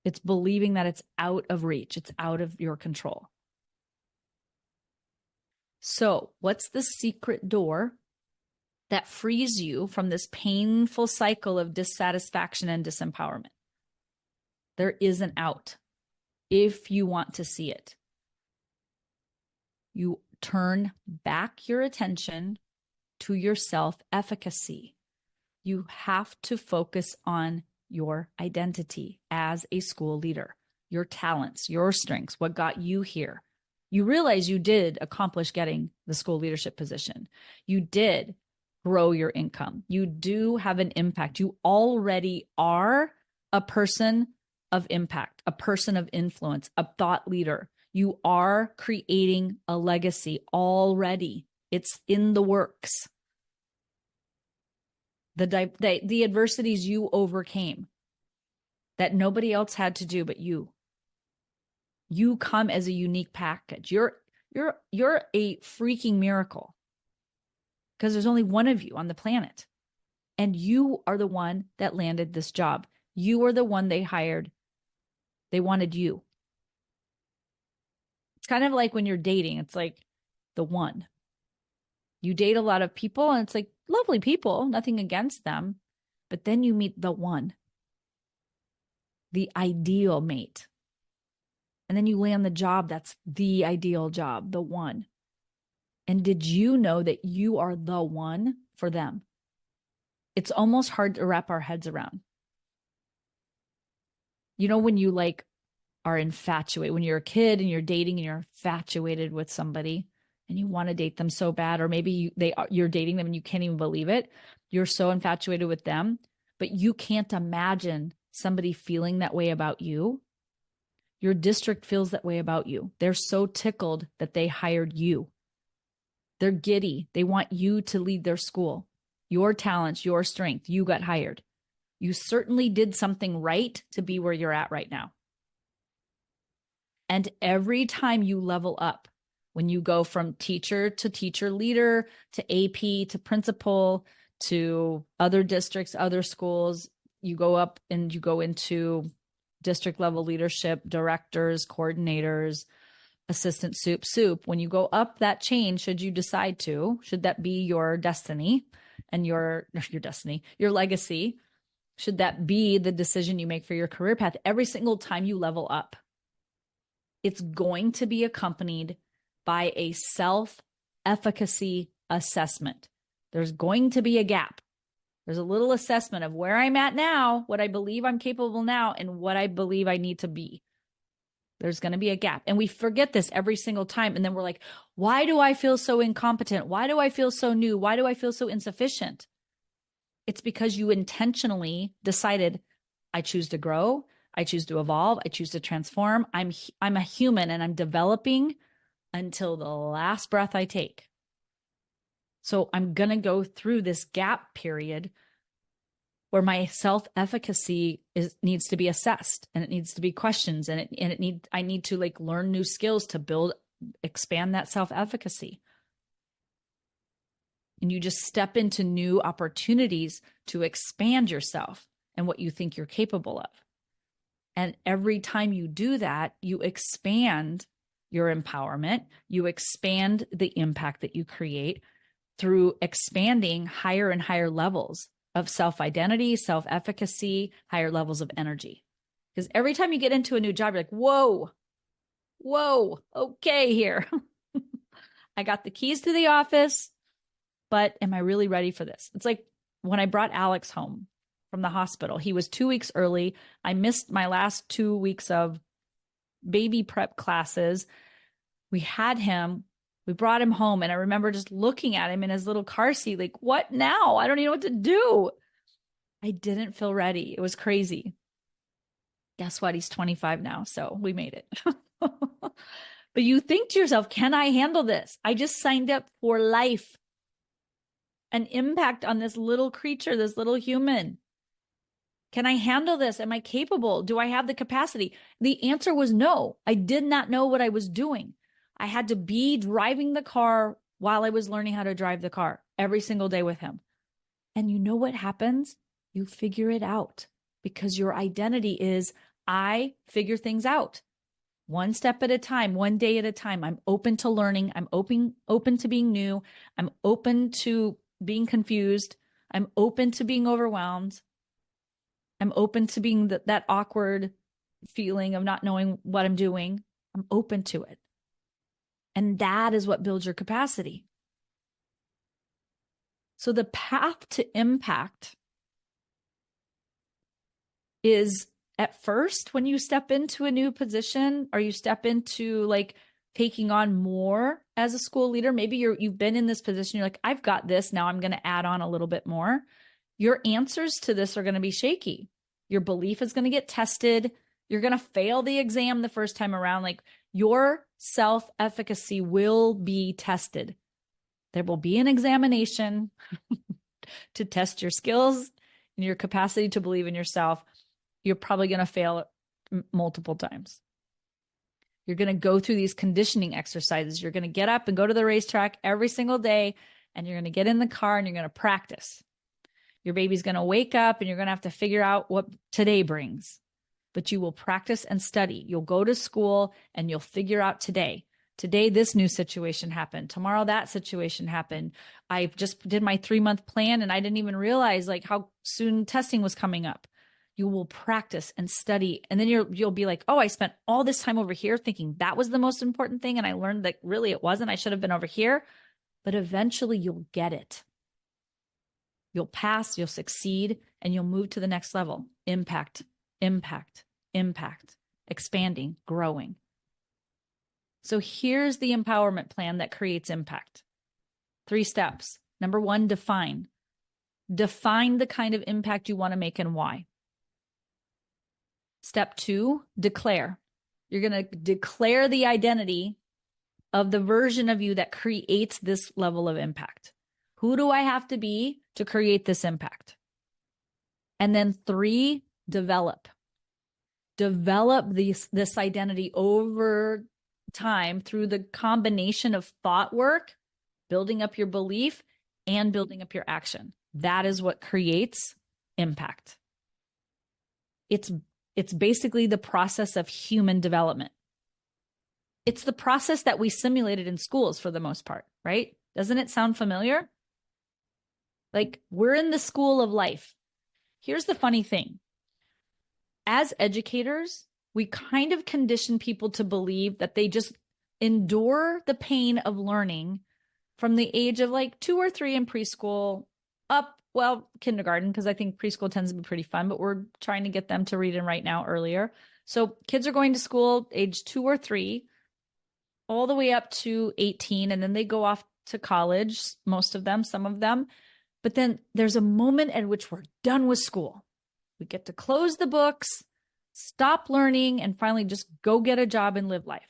It's believing that it's out of reach. It's out of your control. So, what's the secret door that frees you from this painful cycle of dissatisfaction and disempowerment? There is an out if you want to see it. You turn back your attention to your self-efficacy. You have to focus on your identity as a school leader, your talents, your strengths, what got you here. You realize you did accomplish getting the school leadership position. You did grow your income. You do have an impact. You already are a person of impact, a person of influence, a thought leader. You are creating a legacy already. It's in the works. The adversities you overcame that nobody else had to do but you. You come as a unique package. You're a freaking miracle because there's only one of you on the planet. And you are the one that landed this job. You are the one they hired. They wanted you. It's kind of like when you're dating. It's like the one. You date a lot of people and it's like lovely people, nothing against them. But then you meet the one, the ideal mate. And then you land the job that's the ideal job, the one. And did you know that you are the one for them? It's almost hard to wrap our heads around. You know, when you like are infatuated, when you're a kid and you're dating and you're infatuated with somebody and you want to date them so bad, or maybe you're dating them and you can't even believe it. You're so infatuated with them, but you can't imagine somebody feeling that way about you. Your district feels that way about you. They're so tickled that they hired you. They're giddy. They want you to lead their school. Your talents, your strength, you got hired. You certainly did something right to be where you're at right now. And every time you level up, when you go from teacher to teacher leader to AP to principal to other districts, other schools, you go up and you go into district level leadership, directors, coordinators, assistant soup. When you go up that chain, should you decide to, should that be your destiny and your destiny, your legacy, should that be the decision you make for your career path, every single time you level up, it's going to be accompanied by a self-efficacy assessment. There's going to be a gap. There's a little assessment of where I'm at now, what I believe I'm capable now, and what I believe I need to be. There's going to be a gap. And we forget this every single time. And then we're like, why do I feel so incompetent? Why do I feel so new? Why do I feel so insufficient? It's because you intentionally decided, I choose to grow. I choose to evolve. I choose to transform. I'm a human and I'm developing until the last breath I take. So I'm going to go through this gap period where my self-efficacy needs to be assessed and it needs to be questions and I need to like learn new skills to expand that self-efficacy. And you just step into new opportunities to expand yourself and what you think you're capable of. And every time you do that, you expand your empowerment, you expand the impact that you create through expanding higher and higher levels of self-identity, self-efficacy, higher levels of energy. Because every time you get into a new job, you're like, whoa, okay here. I got the keys to the office, but am I really ready for this? It's like when I brought Alex home from the hospital, he was 2 weeks early. I missed my last 2 weeks of baby prep classes. We had him. We brought him home and I remember just looking at him in his little car seat, like, what now? I don't even know what to do. I didn't feel ready. It was crazy. Guess what? He's 25 now. So we made it. But you think to yourself, can I handle this? I just signed up for life, an impact on this little creature, this little human. Can I handle this? Am I capable? Do I have the capacity? The answer was no. I did not know what I was doing. I had to be driving the car while I was learning how to drive the car every single day with him. And you know what happens? You figure it out because your identity is, I figure things out one step at a time, one day at a time. I'm open to learning. I'm open to being new. I'm open to being confused. I'm open to being overwhelmed. I'm open to being that awkward feeling of not knowing what I'm doing. I'm open to it. And that is what builds your capacity. So the path to impact is at first when you step into a new position or you step into like taking on more as a school leader, maybe you've been in this position, you're like, I've got this, now I'm going to add on a little bit more. Your answers to this are going to be shaky. Your belief is going to get tested. You're going to fail the exam the first time around. Like your self-efficacy will be tested. There will be an examination to test your skills and your capacity to believe in yourself. You're probably going to fail multiple times. You're going to go through these conditioning exercises. You're going to get up and go to the racetrack every single day, and you're going to get in the car and you're going to practice. Your baby's going to wake up and you're going to have to figure out what today brings. But you will practice and study. You'll go to school and you'll figure out today. Today, this new situation happened. Tomorrow, that situation happened. I just did my 3-month plan and I didn't even realize like how soon testing was coming up. You will practice and study. And then you'll be like, oh, I spent all this time over here thinking that was the most important thing. And I learned that really it wasn't. I should have been over here. But eventually you'll get it. You'll pass, you'll succeed, and you'll move to the next level. Impact, impact, impact, expanding, growing. So here's the empowerment plan that creates impact. 3 steps. Number 1, define. Define the kind of impact you want to make and why. Step 2, declare. You're going to declare the identity of the version of you that creates this level of impact. Who do I have to be to create this impact? And then 3, develop. Develop this identity over time through the combination of thought work, building up your belief, and building up your action. That is what creates impact. It's basically the process of human development. It's the process that we simulated in schools for the most part, right? Doesn't it sound familiar? Like we're in the school of life. Here's the funny thing. As educators, we kind of condition people to believe that they just endure the pain of learning from the age of like 2 or 3 in preschool up, well, kindergarten, because I think preschool tends to be pretty fun, but we're trying to get them to read and write now earlier. So kids are going to school age 2 or 3, all the way up to 18, and then they go off to college, most of them, some of them. But then there's a moment at which we're done with school. We get to close the books, stop learning, and finally just go get a job and live life.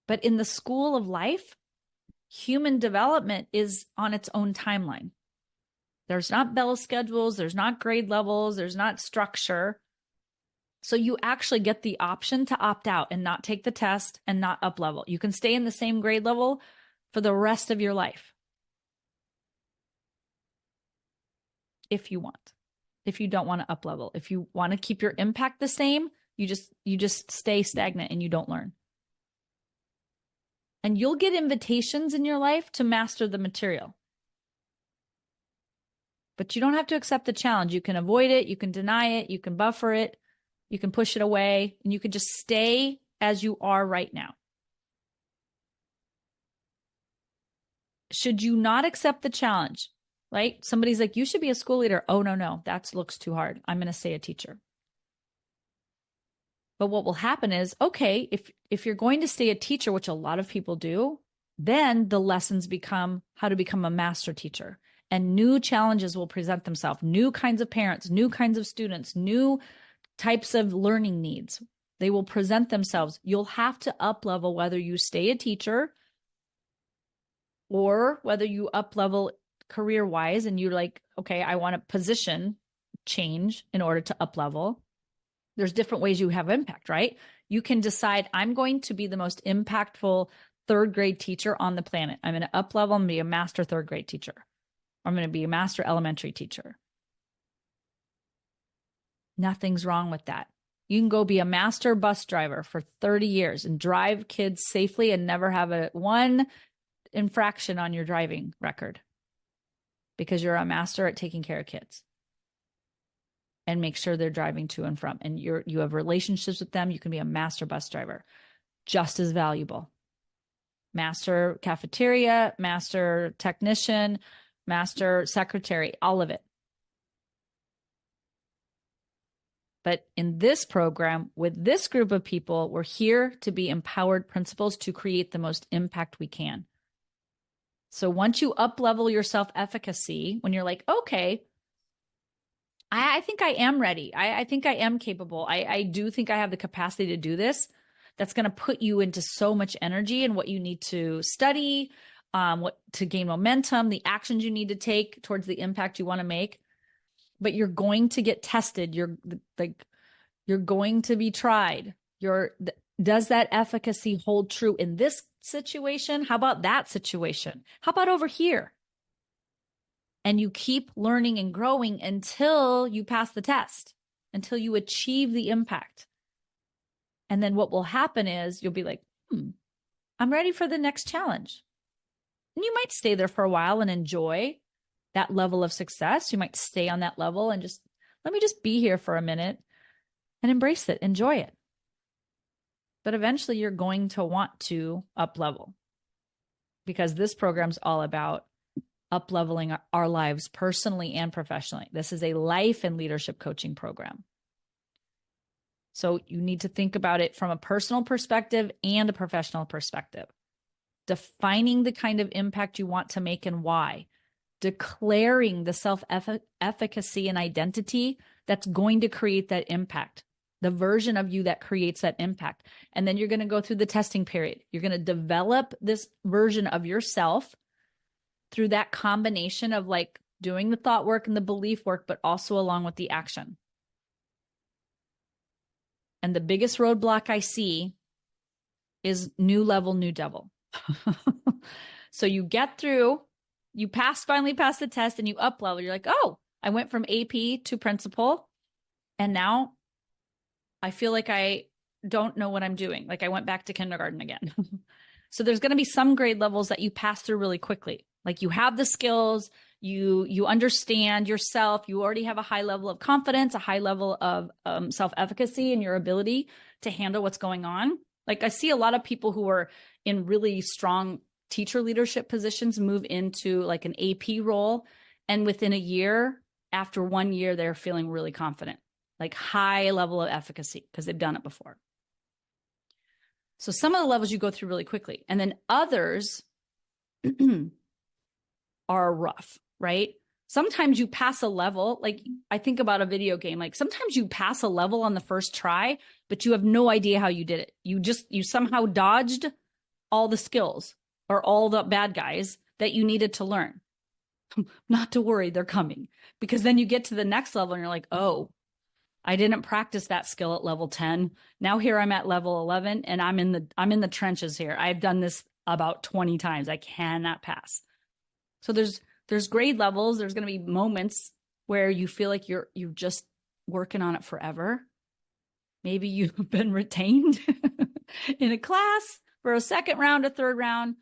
But in the school of life, human development is on its own timeline. There's not bell schedules, there's not grade levels, there's not structure. So you actually get the option to opt out and not take the test and not up level. You can stay in the same grade level for the rest of your life if you want. If you don't want to up level, if you want to keep your impact the same, you just stay stagnant and you don't learn. And you'll get invitations in your life to master the material. But you don't have to accept the challenge. You can avoid it, you can deny it, you can buffer it, you can push it away, and you can just stay as you are right now. Should you not accept the challenge? Right? Somebody's like, you should be a school leader. Oh, no, that looks too hard. I'm going to stay a teacher. But what will happen is, okay, if you're going to stay a teacher, which a lot of people do, then the lessons become how to become a master teacher. And new challenges will present themselves. New kinds of parents, new kinds of students, new types of learning needs. They will present themselves. You'll have to up level whether you stay a teacher or whether you up level career-wise and you're like, okay, I want a position change in order to up level. There's different ways you have impact, right? You can decide, I'm going to be the most impactful 3rd grade teacher on the planet. I'm going to up level and be a master 3rd grade teacher. I'm going to be a master elementary teacher. Nothing's wrong with that. You can go be a master bus driver for 30 years and drive kids safely and never have one infraction on your driving record, because you're a master at taking care of kids and make sure they're driving to and from, and you have relationships with them. You can be a master bus driver, just as valuable. Master cafeteria, master technician, master secretary, all of it. But in this program, with this group of people, we're here to be empowered principals to create the most impact we can. So once you up-level your self-efficacy, when you're like, okay, I think I am ready. I think I am capable. I do think I have the capacity to do this. That's going to put you into so much energy and what you need to study, what to gain momentum, the actions you need to take towards the impact you want to make. But you're going to get tested. You're going to be tried. Does that efficacy hold true in this situation? How about that situation? How about over here? And you keep learning and growing until you pass the test, until you achieve the impact. And then what will happen is you'll be like, I'm ready for the next challenge. And you might stay there for a while and enjoy that level of success. You might stay on that level and just, let me just be here for a minute and embrace it, enjoy it. But eventually you're going to want to up level, because this program's all about up leveling our lives personally and professionally. This is a life and leadership coaching program. So you need to think about it from a personal perspective and a professional perspective. Defining the kind of impact you want to make and why. Declaring the self-efficacy and identity that's going to create that impact. The version of you that creates that impact. And then you're going to go through the testing period. You're going to develop this version of yourself through that combination of like doing the thought work and the belief work, but also along with the action. And the biggest roadblock I see is new level, new devil. So you get through, you finally pass the test and you up level. You're like, oh, I went from AP to principal. And now I feel like I don't know what I'm doing. Like I went back to kindergarten again. So there's going to be some grade levels that you pass through really quickly. Like you have the skills, you understand yourself, you already have a high level of confidence, a high level of self-efficacy in your ability to handle what's going on. Like I see a lot of people who are in really strong teacher leadership positions move into like an AP role. And within a year, after 1 year, they're feeling really confident, like high level of efficacy because they've done it before. So some of the levels you go through really quickly, and then others are rough, right? Sometimes you pass a level, like I think about a video game, like sometimes you pass a level on the first try, but you have no idea how you did it. You somehow dodged all the skills or all the bad guys that you needed to learn. Not to worry, they're coming. Because then you get to the next level and you're like, oh, I didn't practice that skill at level 10. Now here I'm at level 11 and I'm in the trenches here. I've done this about 20 times. I cannot pass. So there's grade levels. There's going to be moments where you feel like you're just working on it forever. Maybe you've been retained in a class for a second round, a third round.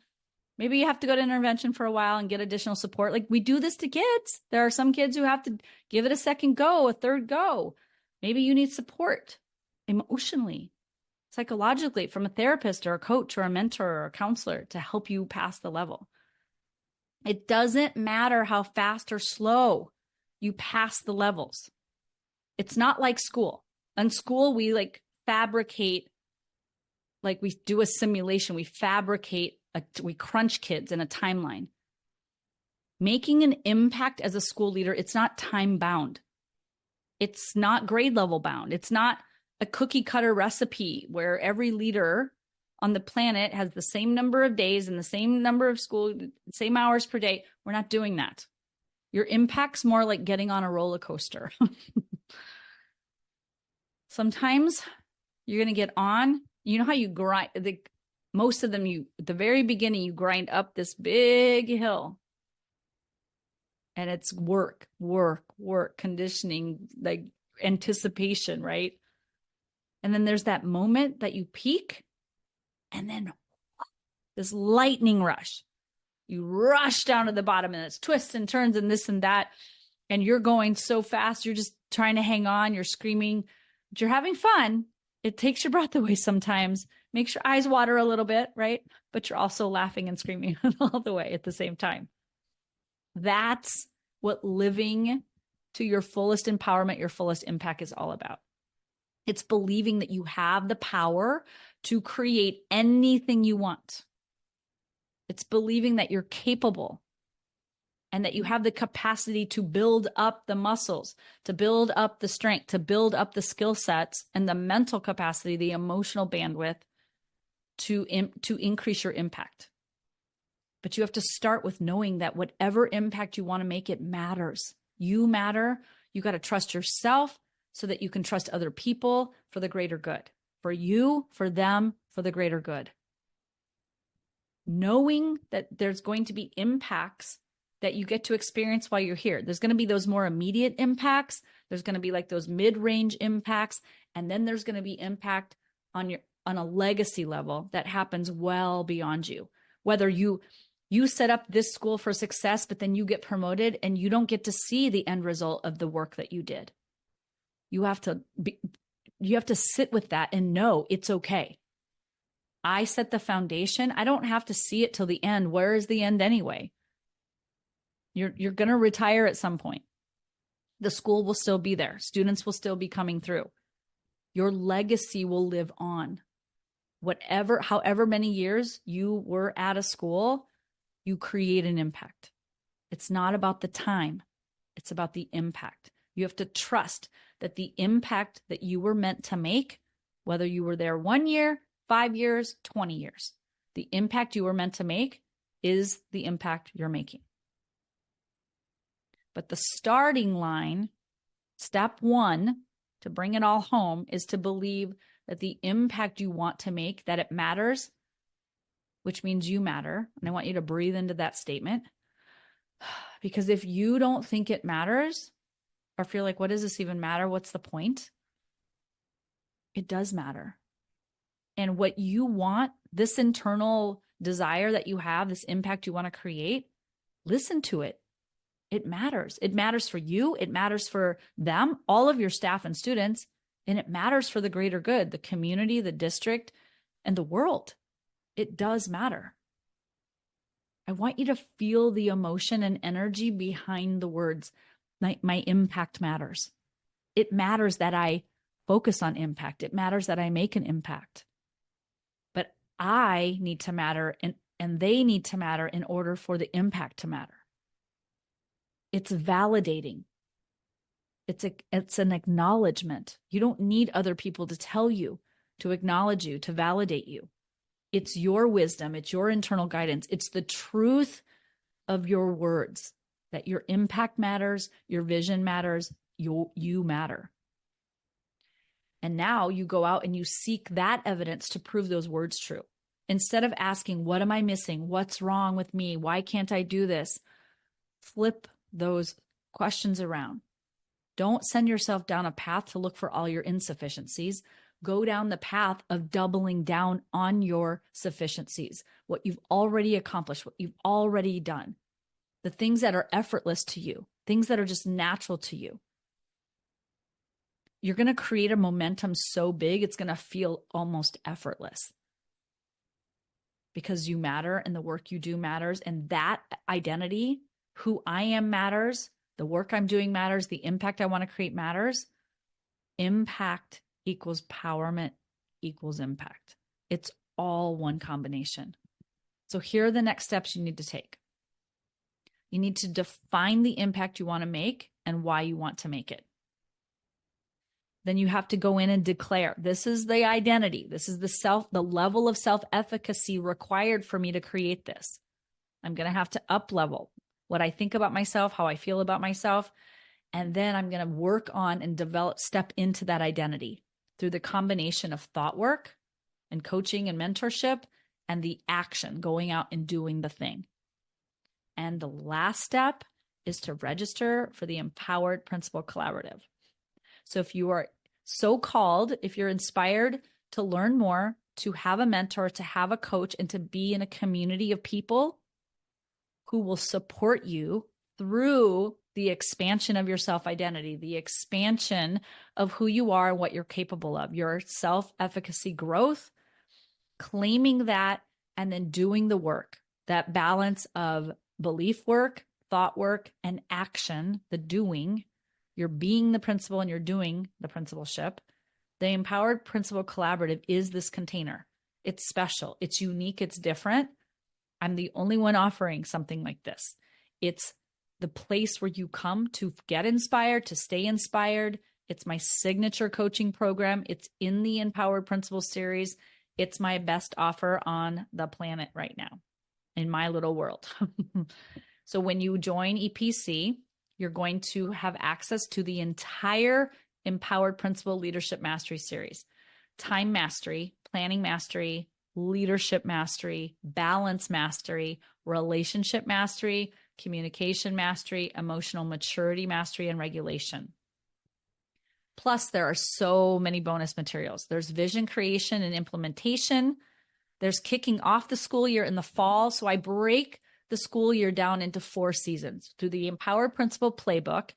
Maybe you have to go to intervention for a while and get additional support. Like we do this to kids. There are some kids who have to give it a second go, a third go. Maybe you need support emotionally, psychologically from a therapist or a coach or a mentor or a counselor to help you pass the level. It doesn't matter how fast or slow you pass the levels. It's not like school. In school, we like fabricate, like we do a simulation, we crunch kids in a timeline. Making an impact as a school leader, it's not time bound. It's not grade level bound. It's not a cookie cutter recipe where every leader on the planet has the same number of days and the same number of school, same hours per day. We're not doing that. Your impact's more like getting on a roller coaster. Sometimes you're going to get on, you know how you grind, most of them, at the very beginning, you grind up this big hill. And it's work, conditioning, like anticipation, right? And then there's that moment that you peak, and then this lightning rush. You rush down to the bottom, and it's twists and turns and this and that. And you're going so fast, you're just trying to hang on, you're screaming, but you're having fun. It takes your breath away sometimes, makes your eyes water a little bit, right? But you're also laughing and screaming all the way at the same time. That's what living to your fullest empowerment, your fullest impact is all about. It's believing that you have the power to create anything you want. It's believing that you're capable and that you have the capacity to build up the muscles, to build up the strength, to build up the skill sets and the mental capacity, the emotional bandwidth to increase your impact. But you have to start with knowing that whatever impact you want to make, it matters. You matter. You got to trust yourself so that you can trust other people for the greater good. For you, for them, for the greater good. Knowing that there's going to be impacts that you get to experience while you're here. There's going to be those more immediate impacts. There's going to be like those mid-range impacts. And then there's going to be impact on a legacy level that happens well beyond you. Whether you set up this school for success, but then you get promoted and you don't get to see the end result of the work that you did. You have to sit with that and know it's okay. I set the foundation. I don't have to see it till the end. Where is the end anyway? You're going to retire at some point. The school will still be there. Students will still be coming through. Your legacy will live on. However many years you were at a school, you create an impact. It's not about the time. It's about the impact. You have to trust that the impact that you were meant to make, whether you were there 1 year, 5 years, 20 years, the impact you were meant to make is the impact you're making. But the starting line, step one, to bring it all home, is to believe that the impact you want to make, that it matters, which means you matter. And I want you to breathe into that statement. Because if you don't think it matters, or feel like, what does this even matter? What's the point? It does matter. And what you want, this internal desire that you have, this impact you want to create, listen to it. It matters. It matters for you. It matters for them, all of your staff and students, and it matters for the greater good, the community, the district, and the world. It does matter. I want you to feel the emotion and energy behind the words. My impact matters. It matters that I focus on impact. It matters that I make an impact. But I need to matter and they need to matter in order for the impact to matter. It's validating. It's an acknowledgement. You don't need other people to tell you, to acknowledge you, to validate you. It's your wisdom. It's your internal guidance. It's the truth of your words that your impact matters, your vision matters, you matter. And now you go out and you seek that evidence to prove those words true. Instead of asking, what am I missing? What's wrong with me? Why can't I do this? Flip those questions around. Don't send yourself down a path to look for all your insufficiencies. Go down the path of doubling down on your sufficiencies, what you've already accomplished, what you've already done, the things that are effortless to you, things that are just natural to you. You're going to create a momentum so big, it's going to feel almost effortless because you matter and the work you do matters. And that identity, who I am matters, the work I'm doing matters, the impact I want to create matters. Impact equals empowerment equals impact. It's all one combination. So here are the next steps you need to take. You need to define the impact you want to make and why you want to make it. Then you have to go in and declare, this is the identity. This is the level of self-efficacy required for me to create this. I'm going to have to up level what I think about myself, how I feel about myself. And then I'm going to work on and step into that identity through the combination of thought work and coaching and mentorship and the action, going out and doing the thing. And the last step is to register for the Empowered Principal Collaborative. So if you are so called, if you're inspired to learn more, to have a mentor, to have a coach, and to be in a community of people who will support you through the expansion of your self-identity, the expansion of who you are and what you're capable of, your self-efficacy growth, claiming that, and then doing the work, that balance of belief work, thought work, and action, the doing. You're being the principal and you're doing the principalship. The Empowered Principal Collaborative is this container. It's special, it's unique, it's different. I'm the only one offering something like this. It's the place where you come to get inspired, to stay inspired. It's my signature coaching program. It's in the Empowered Principal series. It's my best offer on the planet right now in my little world. So when you join EPC, you're going to have access to the entire Empowered Principal Leadership Mastery series: time mastery, planning mastery, leadership mastery, balance mastery, relationship mastery, communication mastery, emotional maturity mastery, and regulation. Plus, there are so many bonus materials. There's vision creation and implementation. There's kicking off the school year in the fall. So I break the school year down into 4 seasons. Through the Empowered Principal Playbook,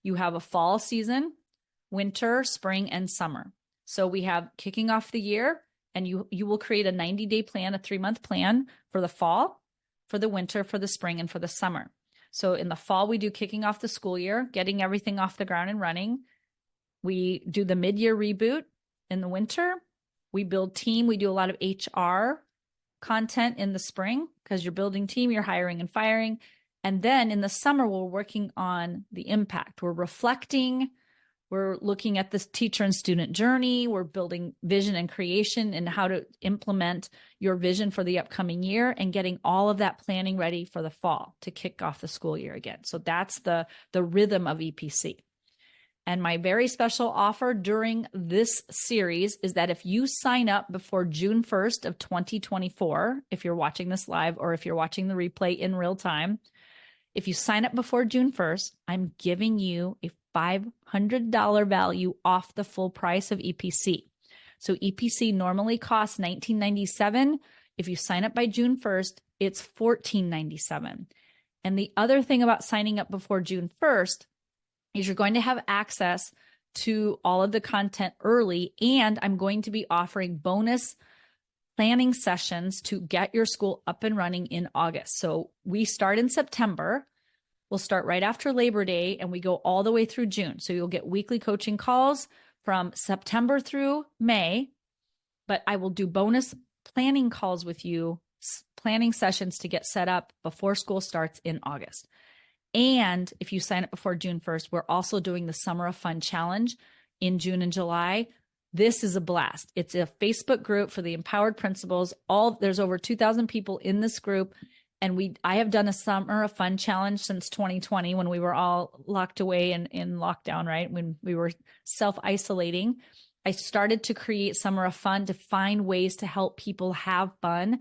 you have a fall season, winter, spring, and summer. So we have kicking off the year, and you will create a 90-day plan, a 3-month plan for the fall, for the winter, for the spring, and for the summer. So in the fall, we do kicking off the school year, getting everything off the ground and running. We do the mid-year reboot in the winter. We build team. We do a lot of HR content in the spring because you're building team, you're hiring and firing. And then in the summer, we're working on the impact. We're reflecting. We're looking at this teacher and student journey. We're building vision and creation and how to implement your vision for the upcoming year and getting all of that planning ready for the fall to kick off the school year again. So that's the rhythm of EPC. And my very special offer during this series is that if you sign up before June 1st of 2024, if you're watching this live or if you're watching the replay in real time, if you sign up before June 1st, I'm giving you a $500 value off the full price of EPC. So EPC normally costs $19.97. If you sign up by June 1st, it's $14.97. And the other thing about signing up before June 1st is you're going to have access to all of the content early, and I'm going to be offering bonus planning sessions to get your school up and running in August. So we start in September. We'll start right after Labor Day, and we go all the way through June. So you'll get weekly coaching calls from September through May, but I will do bonus planning calls with you, planning sessions to get set up before school starts in August. And if you sign up before June 1st, we're also doing the Summer of Fun Challenge in June and July. This is a blast. It's a Facebook group for the Empowered Principals. There's over 2,000 people in this group. And I have done a Summer of Fun Challenge since 2020 when we were all locked away in lockdown, right? When we were self-isolating. I started to create Summer of Fun to find ways to help people have fun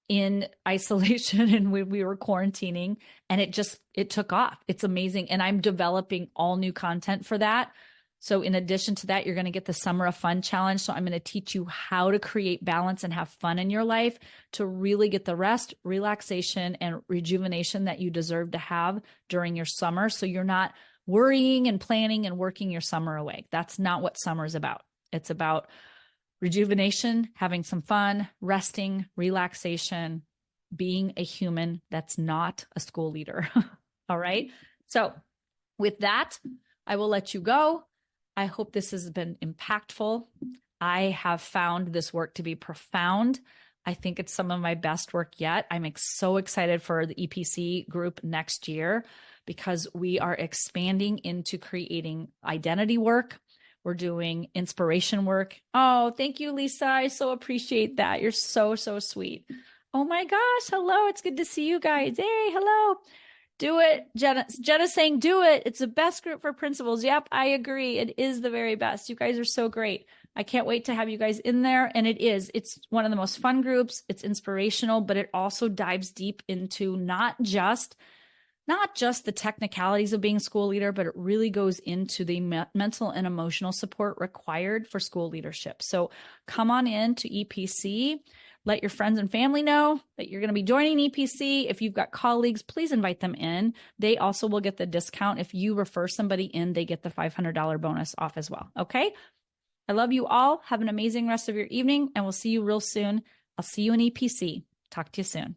in isolation, and we were quarantining, and it took off. It's amazing. And I'm developing all new content for that. So in addition to that, you're going to get the Summer of Fun Challenge. So I'm going to teach you how to create balance and have fun in your life to really get the rest, relaxation, and rejuvenation that you deserve to have during your summer. So you're not worrying and planning and working your summer away. That's not what summer is about. It's about rejuvenation, having some fun, resting, relaxation, being a human that's not a school leader. All right. So with that, I will let you go. I hope this has been impactful. I have found this work to be profound. I think it's some of my best work yet. I'm so excited for the EPC group next year because we are expanding into creating identity work. We're doing inspiration work. Oh, thank you, Lisa. I so appreciate that. You're so, so sweet. Oh my gosh. Hello. It's good to see you guys. Hey, hello. Do it. Jenna's saying do it. It's the best group for principals. Yep, I agree. It is the very best. You guys are so great. I can't wait to have you guys in there. And it's one of the most fun groups. It's inspirational, but it also dives deep into not just the technicalities of being a school leader, but it really goes into the mental and emotional support required for school leadership. So come on in to EPC. Let your friends and family know that you're going to be joining EPC. If you've got colleagues, please invite them in. They also will get the discount. If you refer somebody in, they get the $500 bonus off as well. Okay. I love you all. Have an amazing rest of your evening, and we'll see you real soon. I'll see you in EPC. Talk to you soon.